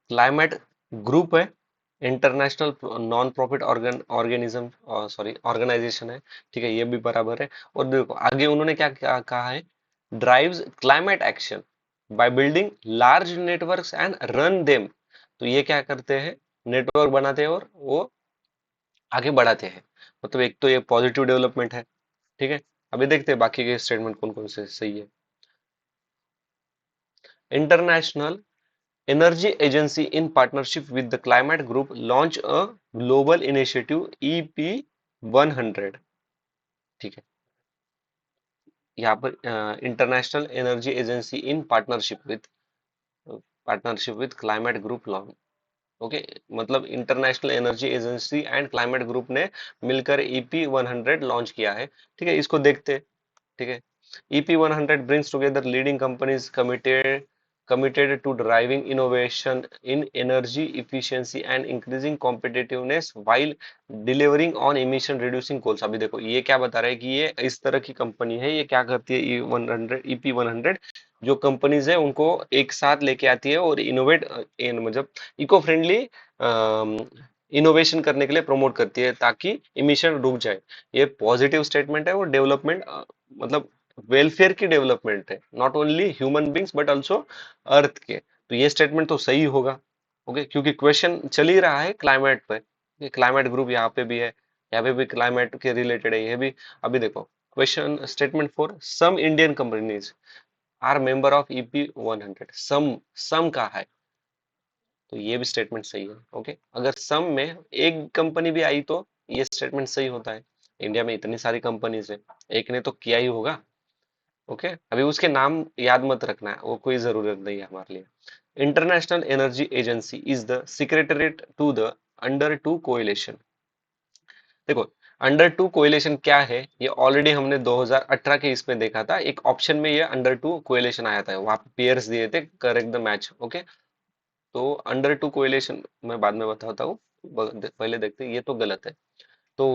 Speaker 1: क्लाइमेट ग्रुप है, international non profit organism, sorry organization है। ठीक है, ये भी बराबर है। और देखो आगे उन्होंने क्या, क्या कहा है, drives climate action by building large networks and run them. तो ये क्या करते हैं, नेटवर्क बनाते हैं और वो आगे बढ़ाते हैं। मतलब एक तो ये पॉजिटिव डेवलपमेंट है। ठीक है, अभी देखते हैं बाकी के स्टेटमेंट कौन कौन से सही है। International Energy Agency in partnership with the Climate Group launch a global initiative EP 100। ठीक है, यहाँ पर International Energy Agency in partnership with Climate Group launch. Okay, मतलब International Energy Agency and Climate Group ने मिलकर ईपी 100 लॉन्च किया है। ठीक है, इसको देखते हैं। ठीक है, EP100 brings together leading companies committed to driving innovation in energy efficiency and increasing competitiveness while delivering on emission reducing goals। अभी देखो ये क्या बता रहा है कि ये इस तरह की कंपनी है, ये क्या करती है, EP100 जो कंपनीज है उनको एक साथ लेके आती है और इनोवेट मतलब इको फ्रेंडली इनोवेशन करने के लिए प्रमोट करती है ताकि इमिशन रुक जाए। ये पॉजिटिव स्टेटमेंट है और डेवलपमेंट मतलब वेलफेयर की डेवलपमेंट है, not only human beings but also earth के। तो ये स्टेटमेंट तो सही होगा। ओके, क्योंकि क्वेश्चन चल ही रहा है क्लाइमेट पे, ये क्लाइमेट ग्रुप यहाँ पे भी है, यहाँ पे भी क्लाइमेट के रिलेटेड है ये भी। अभी देखो question statement for some Indian companies are member of EP100। Some का है तो ये भी स्टेटमेंट सही है। ओके, अगर सम में एक कंपनी भी आई तो ये स्टेटमेंट सही होता है। इंडिया में इतनी सारी कंपनीज है, एक ने तो किया ही होगा। ओके, अभी उसके नाम याद मत रखना है, वो कोई जरूरत नहीं है हमारे लिए। International Energy Agency is the secretariat to the Under Two Coalition. देखो अंडर टू कोएलिशन क्या है, ये ऑलरेडी हमने 2018 के इसमें देखा था, एक ऑप्शन में ये अंडर टू कोएलिशन आया था, वहां पे पेयर्स दिए थे, करेक्ट द मैच। ओके, तो अंडर टू कोएलिशन मैं बाद में बताता हूँ, पहले देखते हैं, ये तो गलत है। तो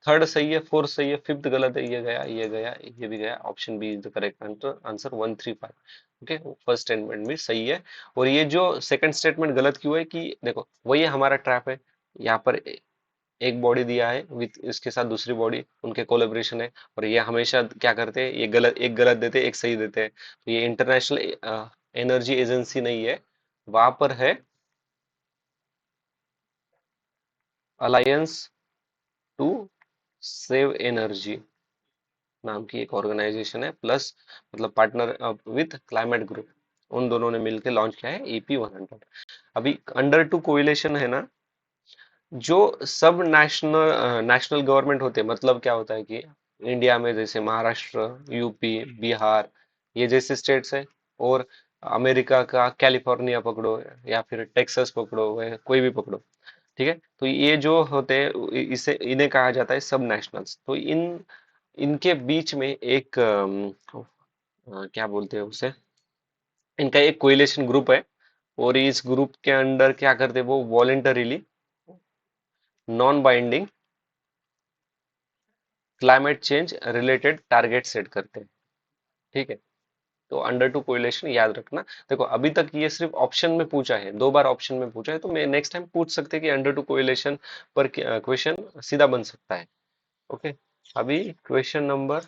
Speaker 1: थर्ड सही है, फोर्थ सही है, फिफ्थ गलत है, ये गया, ये गया, ये भी गया। Option B is the correct answer, answer 135। Okay, first statement भी सही है। और ये जो सेकंड स्टेटमेंट गलत क्यों है कि देखो वही हमारा ट्रैप है, यहाँ पर एक बॉडी दिया है विथ इसके साथ दूसरी बॉडी, उनके कोलेब्रेशन है, और ये हमेशा क्या करते हैं, ये गलत, एक गलत देते हैं, एक सही देते हैं। तो ये इंटरनेशनल एनर्जी एजेंसी नहीं है, वहां पर है अलायंस टू सेव एनर्जी नाम की एक ऑर्गेनाइजेशन है, प्लस मतलब पार्टनर विथ क्लाइमेट ग्रुप, उन दोनों ने मिलकर लॉन्च किया है EP100। अभी अंडर टू कोइलेशन है ना, जो सब नेशनल गवर्नमेंट होते हैं, मतलब क्या होता है कि इंडिया में जैसे महाराष्ट्र, यूपी, बिहार, ये जैसे स्टेट्स है, और अमेरिका का कैलिफोर्निया पकड़ो या फिर टेक्सास पकड़ो या कोई भी पकड़ो। ठीक है, तो ये जो होते हैं इसे इन्हें कहा जाता है सब नेशनल्स। तो इन इनके बीच में एक क्या बोलते हैं उसे, इनका एक कोइलेशन ग्रुप है, और इस ग्रुप के अंडर क्या करते हैं वो voluntarily non binding climate change related target set करते हैं। ठीक है, तो अंडर टू कोरिलेशन याद रखना। देखो अभी तक ये सिर्फ ऑप्शन में पूछा है, दो बार ऑप्शन में पूछा है, तो मैं नेक्स्ट टाइम पूछ सकते हैं कि अंडर टू कोरिलेशन पर क्वेश्चन सीधा बन सकता है। ओके, अभी question number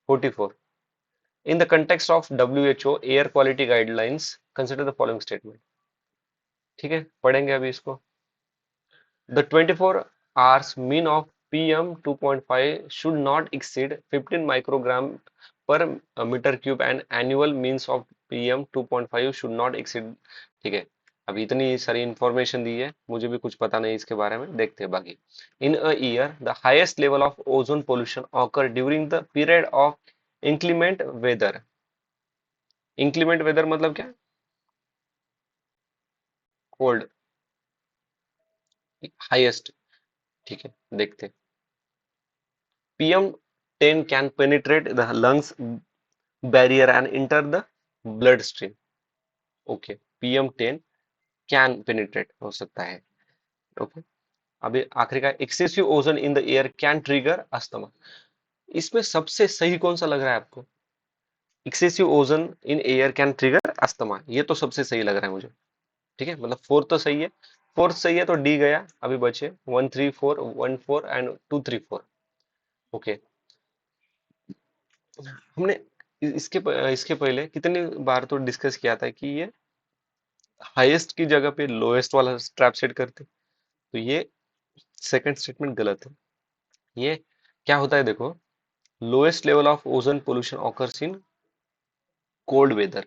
Speaker 1: 44। In the context of WHO air quality guidelines consider the following statement. ठीक है, पढ़ेंगे अभी इसको। The 24 hours mean of PM 2.5 should not exceed 15 microgram per meter cube and annual means of PM 2.5 should not exceed। ठीक है, अभी इतनी सारी इंफॉर्मेशन दी है, मुझे भी कुछ पता नहीं इसके बारे में, देखते हैं बाकी। In a year the highest level of ozone pollution occur during the period of inclement weather. Inclement weather मतलब क्या, कोल्ड, हाईएस्ट। ठीक है, देखते हैं। PM10 can penetrate the lungs barrier and enter the bloodstream। Okay, PM10 can penetrate हो सकता है। Okay, अभी आखिरी का excessive ozone in the air can trigger asthma. इसमें सबसे सही कौन सा लग रहा है आपको, excessive ozone in air can trigger asthma, ये तो सबसे सही लग रहा है मुझे। ठीक है, मतलब फोर्थ तो सही है, फोर्थ सही है तो डी गया, अभी बचे 134 14 एंड 234। ओके, हमने इसके पहले कितनी बार तो डिस्कस किया था कि ये हाईएस्ट की जगह पे लोएस्ट वाला ट्रैप सेट करते, तो ये सेकंड स्टेटमेंट गलत है। ये क्या होता है देखो, lowest level of ozone pollution occurs in cold weather,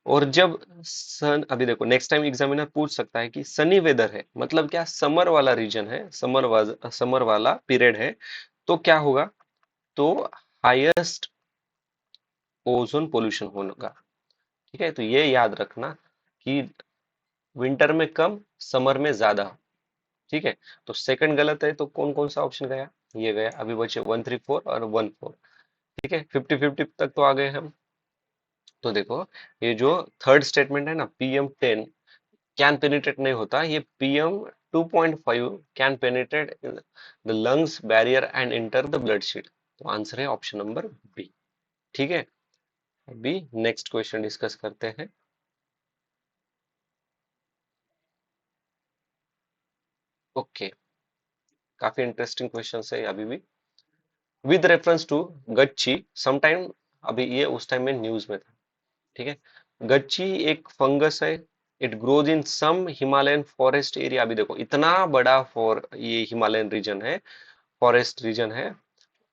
Speaker 1: और जब सन, अभी देखो नेक्स्ट टाइम एग्जामिनर पूछ सकता है कि सनी वेदर है, मतलब क्या समर वाला रीजन है, समर वाला पीरियड है, तो क्या होगा, तो हाईएस्ट ओजोन पोल्यूशन होगा। ठीक है, तो ये याद रखना कि विंटर में कम, समर में ज्यादा। ठीक है, तो सेकंड गलत है, तो कौन कौन सा ऑप्शन गया? ये गया। अभी बचे 134 और 14। ठीक है, 50-50 तक तो आ गए हम। तो देखो, ये जो थर्ड स्टेटमेंट है ना, PM10 कैन पेनिट्रेट नहीं होता, ये PM2.5 can penetrate the lungs barrier and enter the blood sheet. तो आंसर है ऑप्शन नंबर बी। ठीक है, अभी नेक्स्ट क्वेश्चन डिस्कस करते हैं। ओके, काफी इंटरेस्टिंग क्वेश्चन है अभी भी। विद रेफरेंस टू गच्ची समटाइम, अभी ये उस टाइम में न्यूज में था। ठीक है, गच्ची एक फंगस है। It grows in some Himalayan forest area. अभी देखो, इतना बड़ा फॉर ये हिमालयन रीजन है, फॉरेस्ट रीजन है,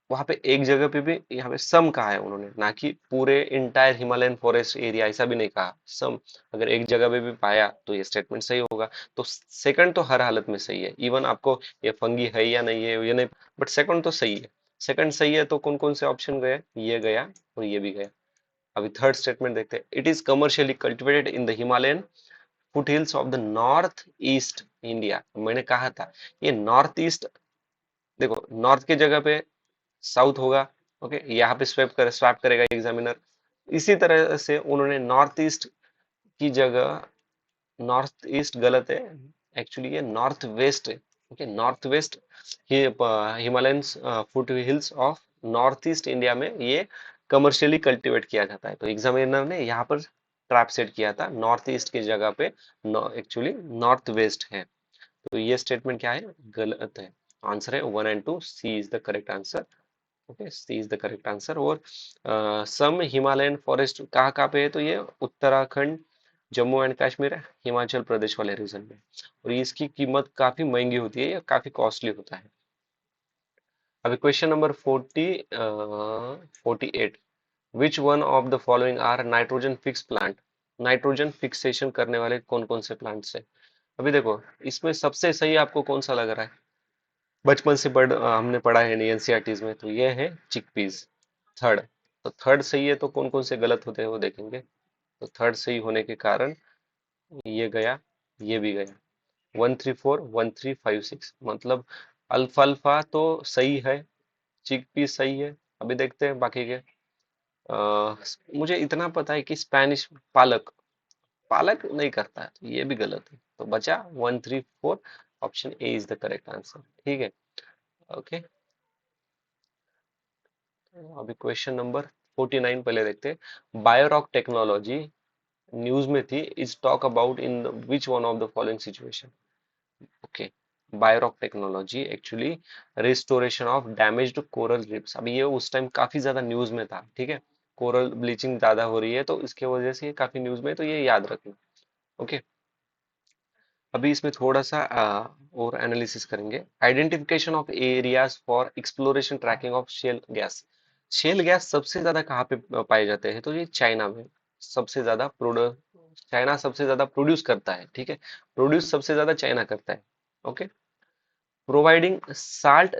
Speaker 1: वहां पे एक जगह पे भी यहाँ पे सम कहा है उन्होंने, ना कि पूरे इंटायर हिमालयन फॉरेस्ट एरिया, ऐसा भी नहीं कहा, सम। अगर एक जगह पे भी पाया तो ये स्टेटमेंट सही होगा। तो सेकंड तो हर हालत में सही है, इवन आपको ये फंगी है या नहीं है ये नहीं, बट सेकंड तो सही है। सेकंड सही है, तो कौन कौन से ऑप्शन गए? ये गया और ये भी गया। अभी थर्ड स्टेटमेंट देखते हैं। It is commercially cultivated in the Himalayan foot hills of the north east India. मैंने कहा था ये नॉर्थ ईस्ट, देखो नॉर्थ की जगह पे साउथ होगा। ओके, यहाँ पे स्वैप करेगा एग्जामिनर। इसी तरह से उन्होंने नॉर्थ ईस्ट की जगह, नॉर्थ ईस्ट गलत है, एक्चुअली ये नॉर्थ वेस्ट है। Okay, north west Himalayan foot hills of north east India में ये कमर्शियली कल्टीवेट किया जाता है। तो एग्जामिनर ने यहाँ पर ट्रैप सेट किया था, नॉर्थ ईस्ट की जगह पे एक्चुअली नॉर्थ वेस्ट है। तो ये स्टेटमेंट क्या है? गलत है। आंसर है 1 and 2, C is the correct answer. Okay, C is the correct answer. और सम हिमालयन फॉरेस्ट कहाँ कहाँ पे है? तो ये उत्तराखंड, जम्मू एंड कश्मीर, हिमाचल प्रदेश वाले रीजन में। और इसकी कीमत काफी महंगी होती है, ये काफी कॉस्टली होता है। अभी question number 48। Which one of the following are nitrogen fix plant? Nitrogen fixation करने वाले कौन कौन से प्लांट्स है? अभी देखो, इसमें सबसे सही आपको कौन सा लग रहा है? बचपन से हमने पढ़ा है एनसीईआरटीज में, तो ये है चिकपीस। थर्ड, तो थर्ड सही है, तो कौन कौन से गलत होते हैं वो देखेंगे। तो थर्ड सही होने के कारण ये गया, ये भी गया। 134 1356, मतलब अल्फाल्फा तो सही है, चिकपी सही है। अभी देखते हैं बाकी के। मुझे इतना पता है कि स्पेनिश पालक, पालक नहीं करता है, तो ये भी गलत है। तो बचा 134, option A is the correct answer. ठीक है, ओके। अभी क्वेश्चन नंबर 49 पहले देखते हैं। बायोरॉक टेक्नोलॉजी न्यूज में थी, is talk about in which one of the following situation? Okay, biorock technology actually restoration of damaged coral reefs. अभी ये उस टाइम काफी ज्यादा न्यूज में था। ठीक है, कोरल ब्लीचिंग ज्यादा हो रही है, तो इसके वजह से ये काफी न्यूज में है, तो ये याद रखना। ओके, अभी इसमें थोड़ा सा और एनालिसिस करेंगे। Identification of areas for exploration tracking of shell gas. Shell gas सबसे ज्यादा कहाँ पे पाए जाते हैं? तो ये चाइना में सबसे ज्यादा प्रोड्यूस, चाइना सबसे ज्यादा प्रोड्यूस करता है। ठीक है, प्रोड्यूस सबसे ज्यादा चाइना करता है। Okay, providing salt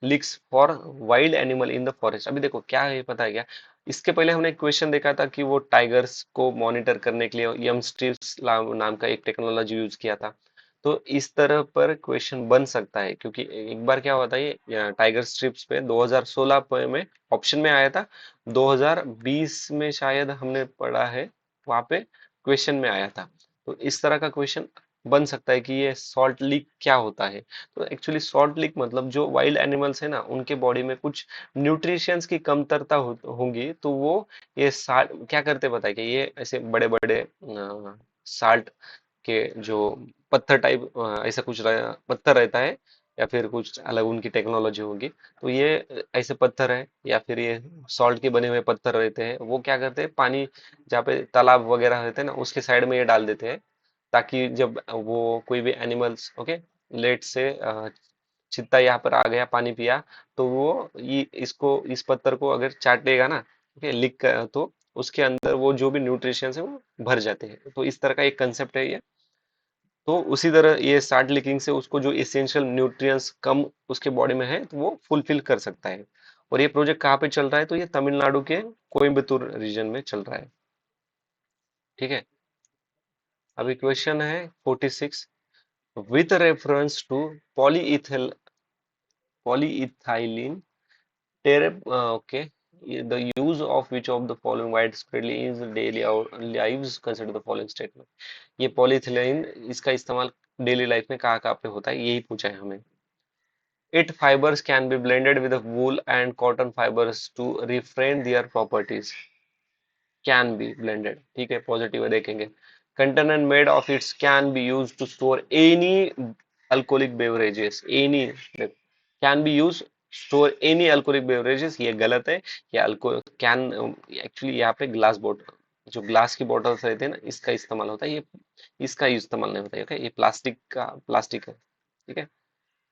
Speaker 1: leaks for wild animal in the forest. अभी देखो क्या है, पता है क्या? इसके पहले हमने एक क्वेश्चन देखा था कि वो टाइगर्स को मॉनिटर करने के लिए यम स्ट्रिप्स नाम का एक टेक्नोलॉजी यूज किया था। तो इस तरह पर क्वेश्चन बन सकता है, क्योंकि एक बार क्या हुआ था, ये टाइगर स्ट्रिप्स पे 2016 में ऑप्शन में आया था। 2020 में शायद हमने पढ़ा है, वहां पे क्वेश्चन में आया था। तो इस तरह का क्वेश्चन बन सकता है कि ये सॉल्ट लीक क्या होता है। तो एक्चुअली सॉल्ट लीक मतलब जो वाइल्ड एनिमल्स है ना, उनके बॉडी में कुछ न्यूट्रिशंस की कमतरता होगी, तो वो ये साल्ट क्या करते पता है कि ये ऐसे बड़े बड़े साल्ट के जो पत्थर टाइप ऐसा कुछ पत्थर रहता है, या फिर कुछ अलग उनकी टेक्नोलॉजी होगी। तो ये ऐसे पत्थर है, या फिर ये सॉल्ट के बने हुए पत्थर रहते हैं, वो क्या करते हैं, पानी जहाँ पे तालाब वगैरह रहते हैं ना, उसके साइड में ये डाल देते हैं, ताकि जब वो कोई भी एनिमल्स, ओके, लेट से चीता यहाँ पर आ गया, पानी पिया, तो वो इसको, इस पत्थर को अगर चाटेगा ना, ओके, लिक तो उसके अंदर वो जो भी न्यूट्रिशन है वो भर जाते हैं। तो इस तरह का एक कंसेप्ट है ये। तो उसी तरह ये साल्ट लीकिंग से उसको जो एसेंशियल न्यूट्रिएंट्स कम उसके बॉडी में है, तो वो फुलफिल कर सकता है। और ये प्रोजेक्ट कहाँ पे चल रहा है? तो ये तमिलनाडु के कोयम्बतूर रीजन में चल रहा है। ठीक है, अभी क्वेश्चन है 46, with reference to polyethyl polyethylene okay, the use of which of the following widespreadly in the daily lives, consider the following statement. ये पॉलीथिलीन, इसका इस्तेमाल डेली लाइफ में कहाँ कहाँ पे होता है, यही पूछा है हमें. It fibers can be blended with the wool and cotton fibers to refrain their properties. Can be blended, ठीक है, पॉजिटिव है, देखेंगे. Container made of its can be use to store any alcoholic beverages. Any can be use store any alcoholic beverages, ये गलत है. ये अल्को can actually यहाँ पे ग्लास बोतल, जो ग्लास की बोतल्स रहते हैं ना, इसका इस्तेमाल होता है. ये इसका इस्तेमाल नहीं होता है. ओके, ये प्लास्टिक है, ठीक है,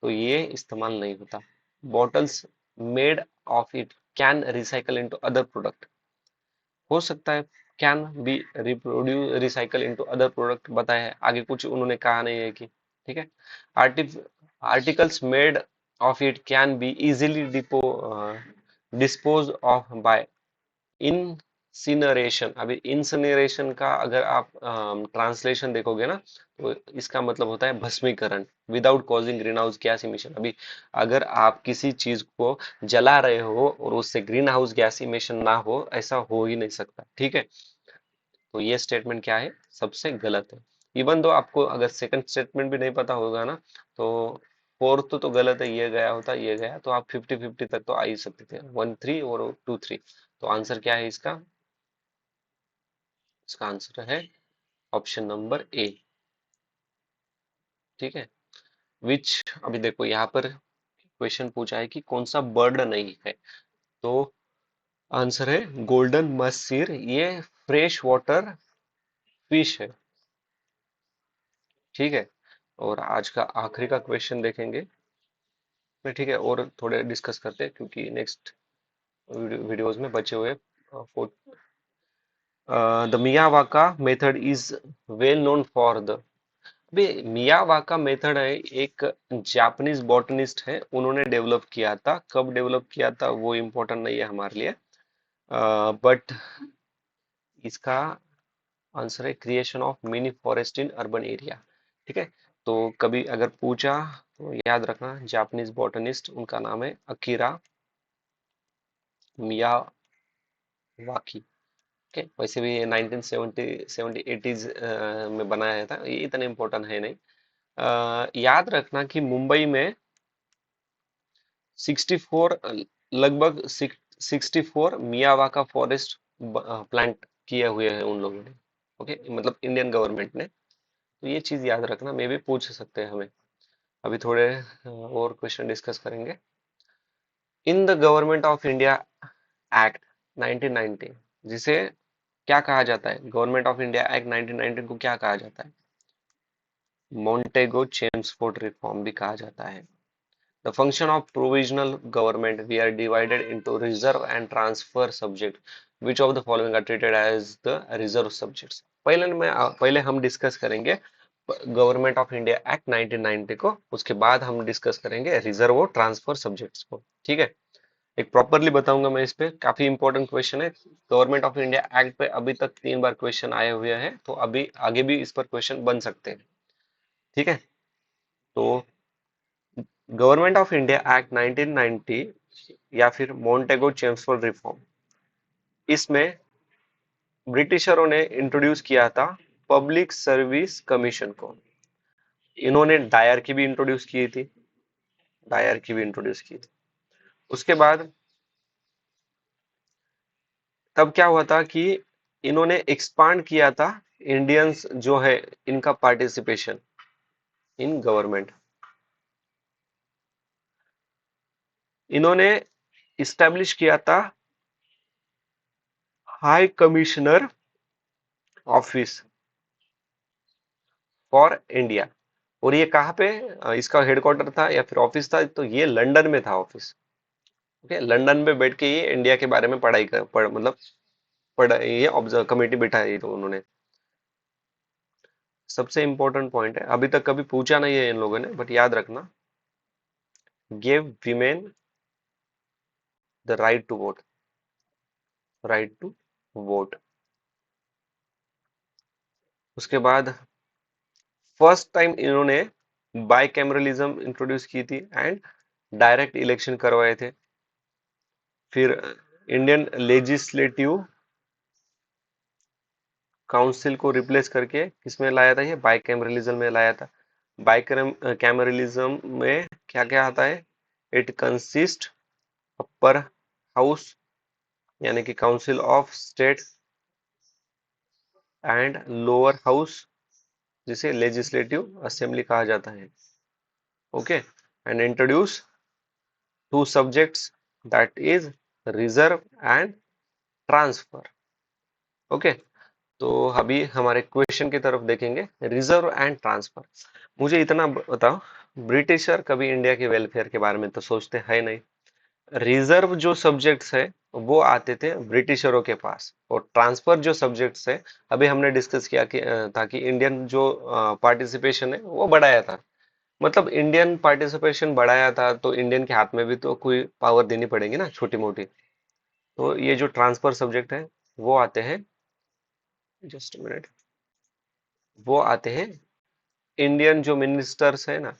Speaker 1: तो ये इस्तेमाल नहीं होता. Bottles made of it can recycle into other product, हो सकता है. Can be reproduce recycle into other product बताया है, आगे कुछ उन्होंने कहा नहीं है कि, ठीक है. Artif articles made of it can be easily dispose of by incineration. अभी इंसिनरेशन का अगर आप ट्रांसलेशन देखोगे ना, तो इसका मतलब होता है भस्मीकरण, without causing green house gas emission. अभी अगर आप किसी चीज को जला रहे हो और उससे ग्रीन हाउस गैस इमिशन ना हो, ऐसा हो ही नहीं सकता, ठीक है. तो ये स्टेटमेंट क्या है, सबसे गलत है. इवन दो आपको अगर सेकंड स्टेटमेंट भी नहीं पता होगा ना, तो फोर्थ तो गलत है, ये गया होता, ये गया, तो आप 50-50 तक तो आ ही सकते थे, 1-3 और 2-3. तो आंसर क्या है इसका, इसका आंसर है ऑप्शन नंबर ए, ठीक है. विच, अभी देखो यहाँ पर क्वेश्चन पूछा है कि कौन सा बर्ड नहीं है, तो आंसर है गोल्डन मस्सीर. ये फ्रेश वाटर फिश है, ठीक है. और आज का आखिरी का क्वेश्चन देखेंगे, ठीक है, और थोड़े डिस्कस करते हैं क्योंकि नेक्स्ट वीडियोस में बचे हुए. The Miyawaki method is well known for the. Miyawaki method है, एक जापानीज बॉटनिस्ट है, उन्होंने डेवलप किया था. कब डेवलप किया था वो इम्पोर्टेंट नहीं है हमारे लिए, बट इसका आंसर है creation of mini forest in urban area, ठीक है. तो कभी अगर पूछा तो याद रखना, जापानीज बॉटनिस्ट, उनका नाम है अकीरा मियावाकी. ओके, वैसे भी ये 1970 80s में बनाया था, ये इतना इम्पोर्टेंट है नहीं. याद रखना कि मुंबई में 64 लगभग 64 मियावाका फॉरेस्ट प्लांट किए हुए हैं उन लोगों ने. ओके, मतलब इंडियन गवर्नमेंट ने. तो ये चीज याद रखना, मे भी पूछ सकते हैं हमें. अभी थोड़े और क्वेश्चन डिस्कस करेंगे. In the government of India act 1990, जिसे क्या कहा जाता है, गवर्नमेंट ऑफ इंडिया एक्ट 1919 को क्या कहा जाता है, मोंटेगो चेम्सफोर्ड रिफॉर्म भी कहा जाता है. The function of provisional government, we are divided into reserve and transfer subject, which of the following are treated as the reserve subjects. पहले हम डिस्कस करेंगे गवर्नमेंट ऑफ इंडिया एक्ट 1990 को, उसके बाद हम डिस्कस करेंगे रिजर्व और ट्रांसफर सब्जेक्ट्स को, ठीक है. एक प्रॉपरली बताऊंगा मैं, इस पे काफी इंपॉर्टेंट क्वेश्चन है. गवर्नमेंट ऑफ इंडिया एक्ट पे अभी तक 3 बार क्वेश्चन आए हुए हैं, तो अभी आगे भी इस पर क्वेश्चन बन सकते हैं, ठीक है. तो गवर्नमेंट ऑफ इंडिया एक्ट 1990 या फिर मोंटेगो चेम्सफोर्ड रिफॉर्म, इसमें ब्रिटिशरों ने इंट्रोड्यूस किया था पब्लिक सर्विस कमीशन को. इन्होंने डायर की भी इंट्रोड्यूस की थी, डायर की भी इंट्रोड्यूस की थी. उसके बाद तब क्या हुआ था कि इन्होंने एक्सपांड किया था इंडियंस जो है, इनका पार्टिसिपेशन इन गवर्नमेंट. इन्होंने इस्टेब्लिश किया था high commissioner office for India. और ये कहाँ पे इसका हेडक्वार्टर था या फिर ऑफिस था, तो ये लंदन में था ऑफिस. ओके, लंदन में बैठ के ये इंडिया के बारे में मतलब ये ऑब्जर्व कमेटी बिठाई तो उन्होंने. सबसे इंपॉर्टेंट पॉइंट है, अभी तक कभी पूछा नहीं है इन लोगों ने, बट याद रखना, give women the right to vote, right to vote. उसके बाद फर्स्ट टाइम इन्होंने बाइकैमरलिज्म इंट्रोड्यूस की थी एंड डायरेक्ट इलेक्शन करवाए थे। फिर इंडियन लेजिस्लेटिव काउंसिल को रिप्लेस करके किसमें लाया था, ये बाइकैमरलिज्म में लाया था। बाइकैमरलिज्म में क्या क्या आता है, इट कंसिस्ट अपर हाउस यानी कि council of state and lower house जिसे लेजिस्लेटिव असेंबली कहा जाता है। Okay, and introduce two subjects that is reserve and transfer. Okay, तो अभी हमारे क्वेश्चन की तरफ देखेंगे, रिजर्व एंड ट्रांसफर। मुझे इतना बताओ, ब्रिटिशर कभी इंडिया के वेलफेयर के बारे में तो सोचते हैं नहीं। रिजर्व जो सब्जेक्ट्स है वो आते थे ब्रिटिशरों के पास, और ट्रांसफर जो सब्जेक्ट्स है अभी हमने डिस्कस किया कि ताकि इंडियन जो पार्टिसिपेशन है वो बढ़ाया था। मतलब इंडियन पार्टिसिपेशन बढ़ाया था तो इंडियन के हाथ में भी तो कोई पावर देनी पड़ेगी ना, छोटी मोटी। तो ये जो ट्रांसफर सब्जेक्ट है वो आते हैं, जस्ट मिनट, वो आते हैं इंडियन जो मिनिस्टर्स है ना,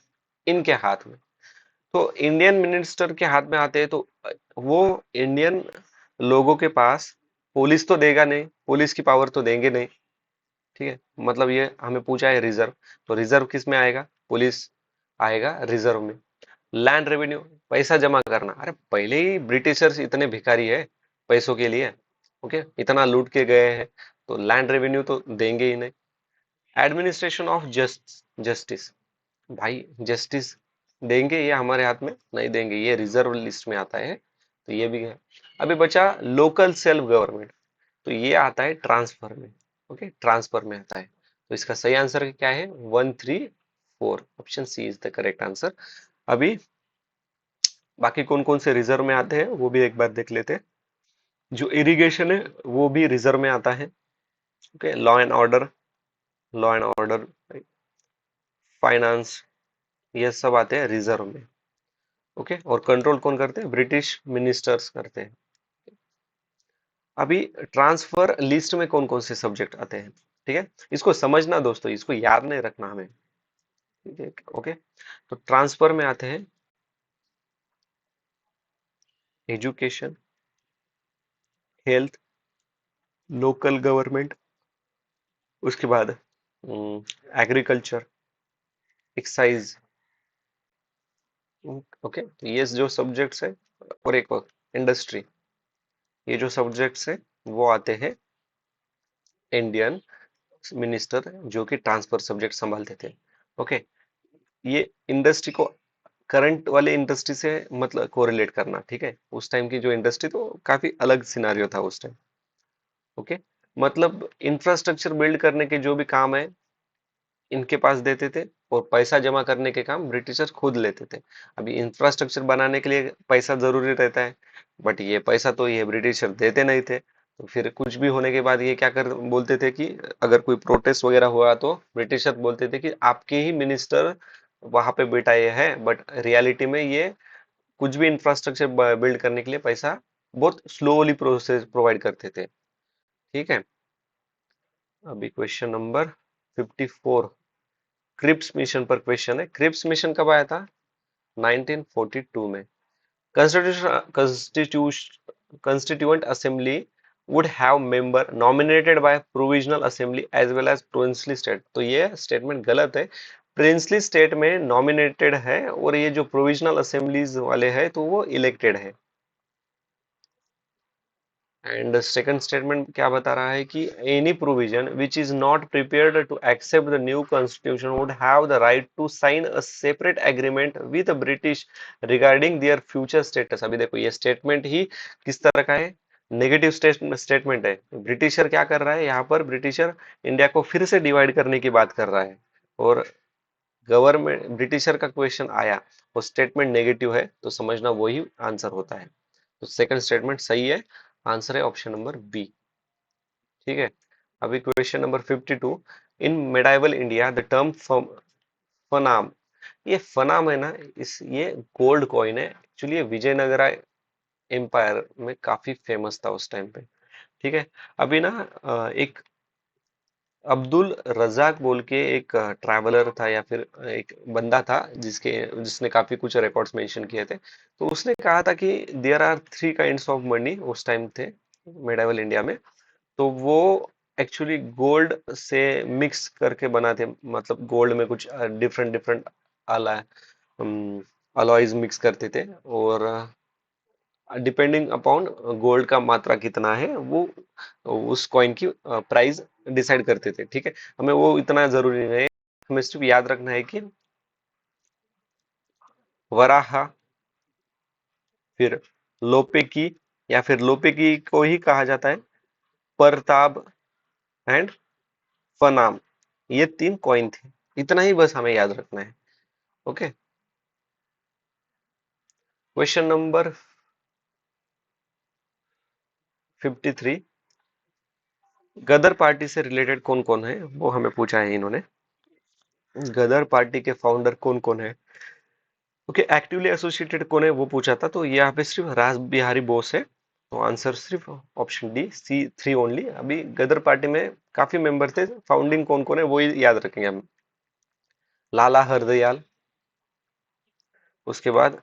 Speaker 1: इनके हाथ में। तो इंडियन मिनिस्टर के हाथ में आते हैं तो वो इंडियन लोगों के पास पुलिस तो देगा नहीं, पुलिस की पावर तो देंगे नहीं। ठीक है, मतलब ये हमें पूछा है रिजर्व, तो रिजर्व किस में आएगा, पुलिस आएगा रिजर्व में। लैंड रेवेन्यू, पैसा जमा करना, अरे पहले ही ब्रिटिशर्स इतने भिखारी है पैसों के लिए। ओके, इतना लूट के गए हैं, तो लैंड रेवेन्यू तो देंगे ही नहीं। एडमिनिस्ट्रेशन ऑफ जस्टिस, भाई जस्टिस देंगे ये हमारे हाथ में नहीं देंगे, ये रिजर्व लिस्ट में आता है, तो ये भी है। अभी बचा लोकल सेल्फ गवर्नमेंट, तो ये आता है ट्रांसफर में। ओके, ट्रांसफर में आता है, तो इसका सही आंसर क्या है, 1, 3, 4, option C is the correct answer. अभी बाकी कौन कौन से रिजर्व में आते हैं वो भी एक बार देख लेते हैं। जो इरिगेशन है वो भी रिजर्व में आता है। Okay, law and order, finance, ये सब आते हैं रिजर्व में। ओके, और कंट्रोल कौन करते हैं, ब्रिटिश मिनिस्टर्स करते हैं। अभी ट्रांसफर लिस्ट में कौन कौन से सब्जेक्ट आते हैं, ठीक है, इसको समझना दोस्तों, इसको याद नहीं रखना हमें। ठीक है, ओके, तो ट्रांसफर में आते हैं एजुकेशन, हेल्थ, लोकल गवर्नमेंट, उसके बाद एग्रीकल्चर, एक्साइज। ओके, तो ये जो सब्जेक्ट्स है, और एक इंडस्ट्री, ये जो सब्जेक्ट्स है वो आते हैं इंडियन मिनिस्टर जो कि ट्रांसफर सब्जेक्ट संभालते थे। ओके, ये इंडस्ट्री को करंट वाले इंडस्ट्री से मतलब कोरिलेट करना, ठीक है, उस टाइम की जो इंडस्ट्री तो काफी अलग सिनारियो था उस टाइम। ओके, मतलब इंफ्रास्ट्रक्चर बिल्ड करने के जो भी काम है इनके पास देते थे, और पैसा जमा करने के काम ब्रिटिशर्स खुद लेते थे। अभी इंफ्रास्ट्रक्चर बनाने के लिए पैसा जरूरी रहता है, बट ये पैसा तो ये ब्रिटिशर देते नहीं थे। तो फिर कुछ भी होने के बाद ये क्या कर बोलते थे कि अगर कोई प्रोटेस्ट वगैरह हुआ तो ब्रिटिशर बोलते थे कि आपके ही मिनिस्टर वहां पे बिठाए हैं, बट रियलिटी में ये कुछ भी इंफ्रास्ट्रक्चर बिल्ड करने के लिए पैसा बहुत स्लोली प्रोसेस प्रोवाइड करते थे। ठीक है, अभी क्वेश्चन नंबर 54, क्रिप्स मिशन पर क्वेश्चन है। क्रिप्स मिशन कब आया था, 1942 में। Constituent assembly would have member nominated by provisional assembly as well as princely state, तो ये स्टेटमेंट गलत है। प्रिंसली स्टेट में नॉमिनेटेड है, और ये जो प्रोविजनल असेंबलीज वाले हैं तो वो इलेक्टेड है। एंड सेकंड स्टेटमेंट क्या बता रहा है कि any provision which is not prepared to accept the new constitution would have the right to sign a separate agreement with British regarding their future status. अभी देखो ये स्टेटमेंट ही किस तरह का है, नेगेटिव स्टेटमेंट है। ब्रिटिशर क्या कर रहा है यहाँ पर, ब्रिटिशर इंडिया को फिर से डिवाइड करने की बात कर रहा है, और गवर्नमेंट ब्रिटिशर का क्वेश्चन आया और स्टेटमेंट नेगेटिव है तो समझना वही आंसर होता है। तो सेकंड स्टेटमेंट सही है, आंसर है ऑप्शन नंबर बी। ठीक है, अभी question number 52, in medieval India the term fanam, ये फनाम है ना, इस ये गोल्ड कॉइन है एक्चुअली, ये विजयनगरा एम्पायर में काफी फेमस था उस टाइम पे। ठीक है, अभी ना एक अब्दुल रजाक बोल के एक ट्रैवलर था या फिर एक बंदा था जिसने काफी कुछ रिकॉर्ड्स मेंशन किए थे। तो उसने कहा था कि there are three kinds of money उस टाइम थे मेडावल इंडिया में। तो वो एक्चुअली गोल्ड से मिक्स करके बनाते, मतलब गोल्ड में कुछ डिफरेंट डिफरेंट अला अलॉयज मिक्स करते थे, और डिपेंडिंग अपॉन गोल्ड का मात्रा कितना है वो उस कॉइन की प्राइस डिसाइड करते थे। ठीक है, हमें वो इतना जरूरी नहीं है, हमें सिर्फ याद रखना है कि वराहा, फिर लोपे की, या फिर लोपे की को ही कहा जाता है परताब एंड फनाम, ये तीन कॉइन थे। इतना ही बस हमें याद रखना है। ओके, क्वेश्चन नंबर 53, गदर पार्टी से रिलेटेड कौन कौन है वो हमें पूछा है इन्होंने। गदर पार्टी के फाउंडर कौन कौन है, ओके, एक्टिवली एसोसिएटेड कौन है वो पूछा था, तो यहाँ पे सिर्फ रास बिहारी बोस है। तो आंसर सिर्फ option D C three only. अभी गदर पार्टी में काफी मेंबर थे, फाउंडिंग कौन कौन है वो ही याद रखेंगे हम। लाला हरदयाल, उसके बाद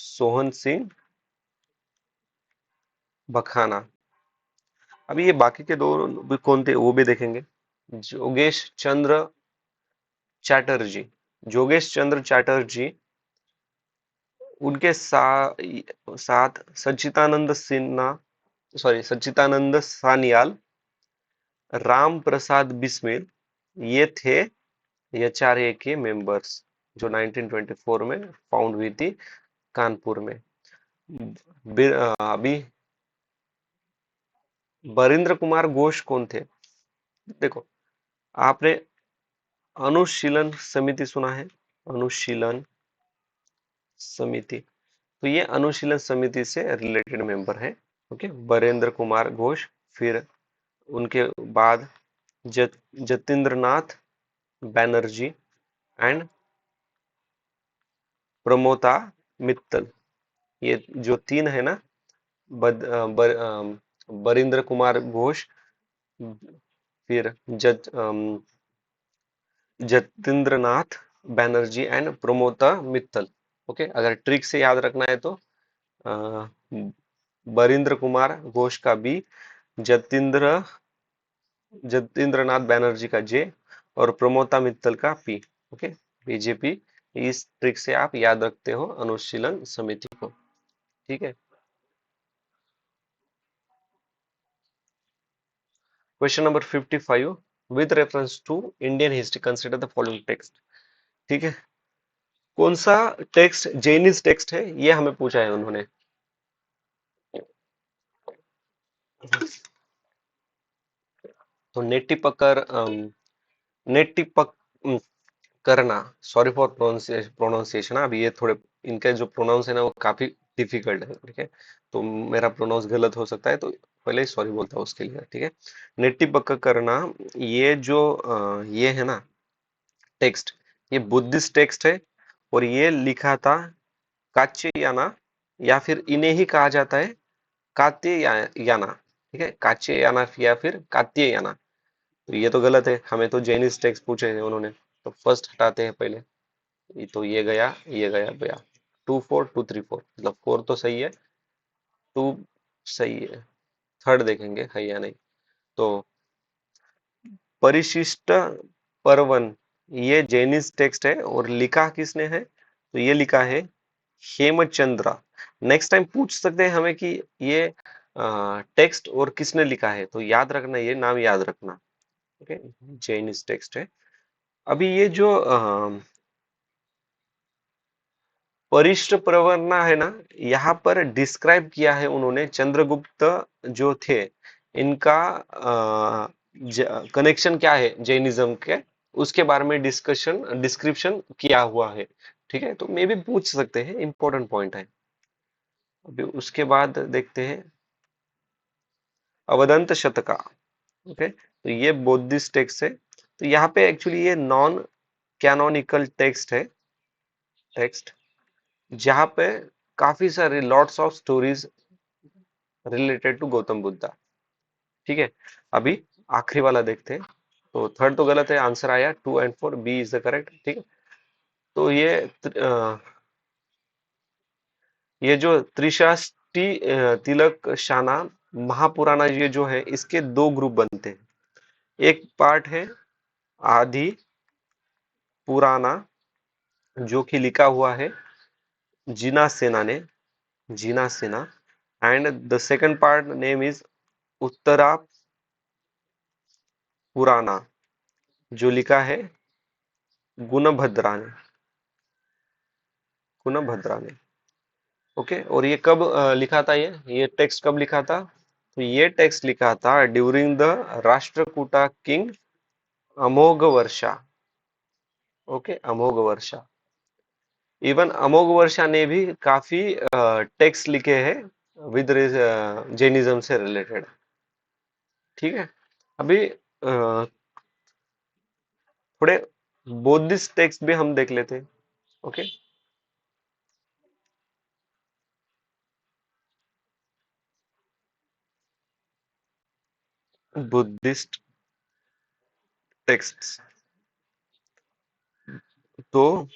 Speaker 1: सोहन सिंह बखाना। अभी ये बाकी के दो भी कौन थे वो भी देखेंगे। जोगेश चंद्र चैटर्जी, जोगेश चंद्र चैटर्जी, उनके साथ सच्चिदानंद सिन्हा, सॉरी सच्चिदानंद सान्याल, राम प्रसाद बिस्मिल, ये थे एचआरए के मेंबर्स जो 1924 में फाउंड हुई थी कानपुर में। अभी बरिंद्र कुमार घोष कौन थे, देखो आपने अनुशीलन समिति सुना है, अनुशीलन समिति, तो ये अनुशीलन समिति से रिलेटेड मेंबर है। ओके, बरिंद्र कुमार घोष, फिर उनके बाद जतिंद्र नाथ बैनर्जी एंड प्रमोता मित्तल, ये जो तीन है ना, बरिंद्र कुमार घोष, फिर जतिंद्र नाथ बैनर्जी एंड प्रमोता मित्तल। ओके, अगर ट्रिक से याद रखना है तो अ, बरिंद्र कुमार घोष का बी, जतिंद्र जतिंद्र नाथ बैनर्जी का जे, और प्रमोता मित्तल का पी। Okay, BJP. इस ट्रिक से आप याद रखते हो अनुशीलन समिति को। ठीक है, question number 55, with reference to Indian history consider the following text. ठीक है, कौन सा टेक्स्ट जैनिस टेक्स्ट है ये हमें पूछा है उन्होंने। तो नेटिपक करना, सॉरी फॉर प्रोनाउंसिएशन, अभी ये थोड़े इनके जो प्रोनाउंस है ना वो काफी डिफिकल्ट है। ठीक है, तो मेरा प्रोनाउंस गलत हो सकता है, तो पहले ही सॉरी बोलता हूँ उसके लिए। ठीक है, नेटिपक करना, ये जो ये है ना टेक्स्ट, ये बुद्धिस्ट टेक्स्ट है, और ये लिखा था काच्ययाना, या फिर इन्हें ही कहा जाता है कात्यायना। ठीक है, काच्ययाना या फिर कात्यायना। तो ये तो गलत है, हमें तो जैनिस टेक्स्ट पूछे थे उन्होंने। तो फर्स्ट हटाते हैं पहले, तो ये गया, ये गया गया। 2 4 2 3 4, मतलब 4 तो सही है, 2 सही है, थर्ड देखेंगे है या नहीं। तो परिशिष्ट पर्वन, ये जैनिस टेक्स्ट है, और लिखा किसने है, तो ये लिखा है हेमचंद्रा। नेक्स्ट टाइम पूछ सकते हैं हमें कि ये टेक्स्ट और किसने लिखा है, तो याद रखना, ये नाम याद रखना। ओके, जैनिस टेक्स्ट है। अभी ये जो परिष्ट प्रवरना है ना, यहाँ पर डिस्क्राइब किया है उन्होंने चंद्रगुप्त जो थे, इनका कनेक्शन क्या है जैनिज्म के, उसके बारे में डिस्क्रिप्शन किया हुआ है। ठीक है, तो मे भी पूछ सकते हैं, इंपॉर्टेंट पॉइंट है। अभी उसके बाद देखते हैं अवदंत शतका। ओके, तो ये बौद्धिस्ट टेक्स्ट है। तो यहाँ पे एक्चुअली ये नॉन कैनोनिकल टेक्स्ट है, टेक्स्ट जहाँ पे काफी सारे lots of stories related to Gautam Buddha. ठीक है, अभी आखिरी वाला देखते हैं। तो थर्ड तो गलत है, आंसर आया 2 and 4, B is the correct. ठीक है, तो ये जो त्रिशाष्टी तिलक शाना महापुराना, ये जो है इसके दो ग्रुप बनते हैं। एक पार्ट है आदि पुराना, जो कि लिखा हुआ है जीना सेना ने, जीना सेना। And the second part name is Uttara पुराना, जो लिखा है गुणभद्रा ने, गुणभद्रा ने। ओके, और ये कब लिखा था, ये टेक्स्ट कब लिखा था? तो ये टेक्स्ट लिखा था during the Rashtrakuta king Amoghavarsha. Okay, Amoghavarsha. Even Amoghavarsha ने भी काफी टेक्स्ट लिखे हैं विद जैनिज्म से रिलेटेड। ठीक है, अभी थोड़े बौद्धिस्ट टेक्स्ट भी हम देख लेते हैं। ओके, बुद्धिस्ट टेक्स्ट, तो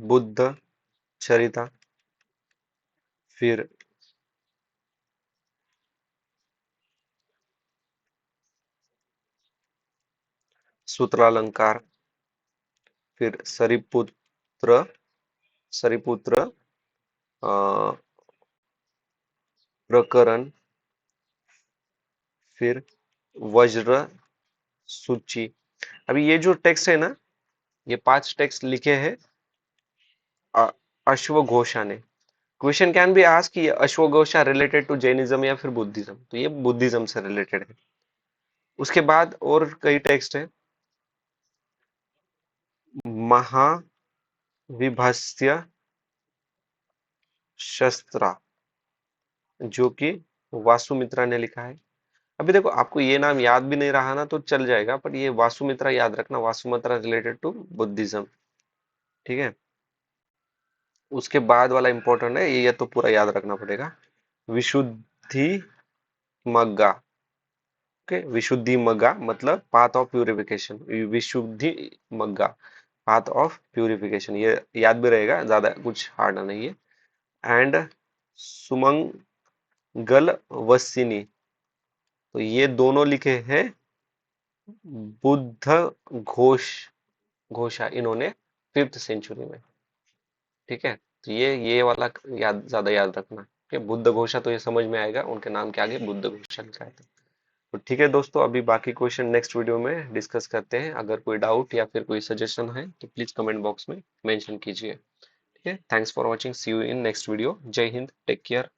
Speaker 1: बुद्ध चरिता, फिर सूत्रालंकार, फिर सरिपुत्र, सरिपुत्र अ, प्रकरण, फिर वज्र सूची। अभी ये जो टेक्स्ट है ना, ये 5 टेक्स्ट लिखे हैं अ- अश्वघोषा ने। क्वेश्चन कैन बी आस्क कि ये अश्वघोषा रिलेटेड टू जैनिज्म या फिर बुद्धिज्म, तो ये बुद्धिज्म से रिलेटेड है। उसके बाद और कई टेक्स्ट है, महाविभस्त्य शस्त्रा, जो कि वासुमित्रा ने लिखा है। अभी देखो, आपको ये नाम याद भी नहीं रहा ना तो चल जाएगा, पर ये वासुमित्रा याद रखना, वासुमित्रा रिलेटेड टू बुद्धिज्म। ठीक है, उसके बाद वाला इंपॉर्टेंट है, ये तो पूरा याद रखना पड़ेगा। विशुद्धि मग्गा। ओके, विशुद्धि मग्गा मतलब पाथ ऑफ प्यूरिफिकेशन, विशुद्धि मग्गा, पाथ ऑफ प्यूरिफिकेशन, ये याद भी रहेगा, ज्यादा कुछ हार्ड नहीं है। एंड सुमंगल वस्सिनी, तो ये दोनों लिखे हैं बुद्ध घोष, घोषा इन्होंने 5th सेंचुरी में। ठीक है, तो ये वाला याद, ज्यादा याद रखना। ठीक है, बुद्ध घोषा तो ये समझ में आएगा, उनके नाम के आगे बुद्ध घोषा लिखा है। तो ठीक है दोस्तों, अभी बाकी क्वेश्चन नेक्स्ट वीडियो में डिस्कस करते हैं। अगर कोई डाउट या फिर कोई सजेशन है तो प्लीज कमेंट बॉक्स में मेंशन कीजिए। ठीक है, thanks for watching, see you in next video. Jai Hind, take care.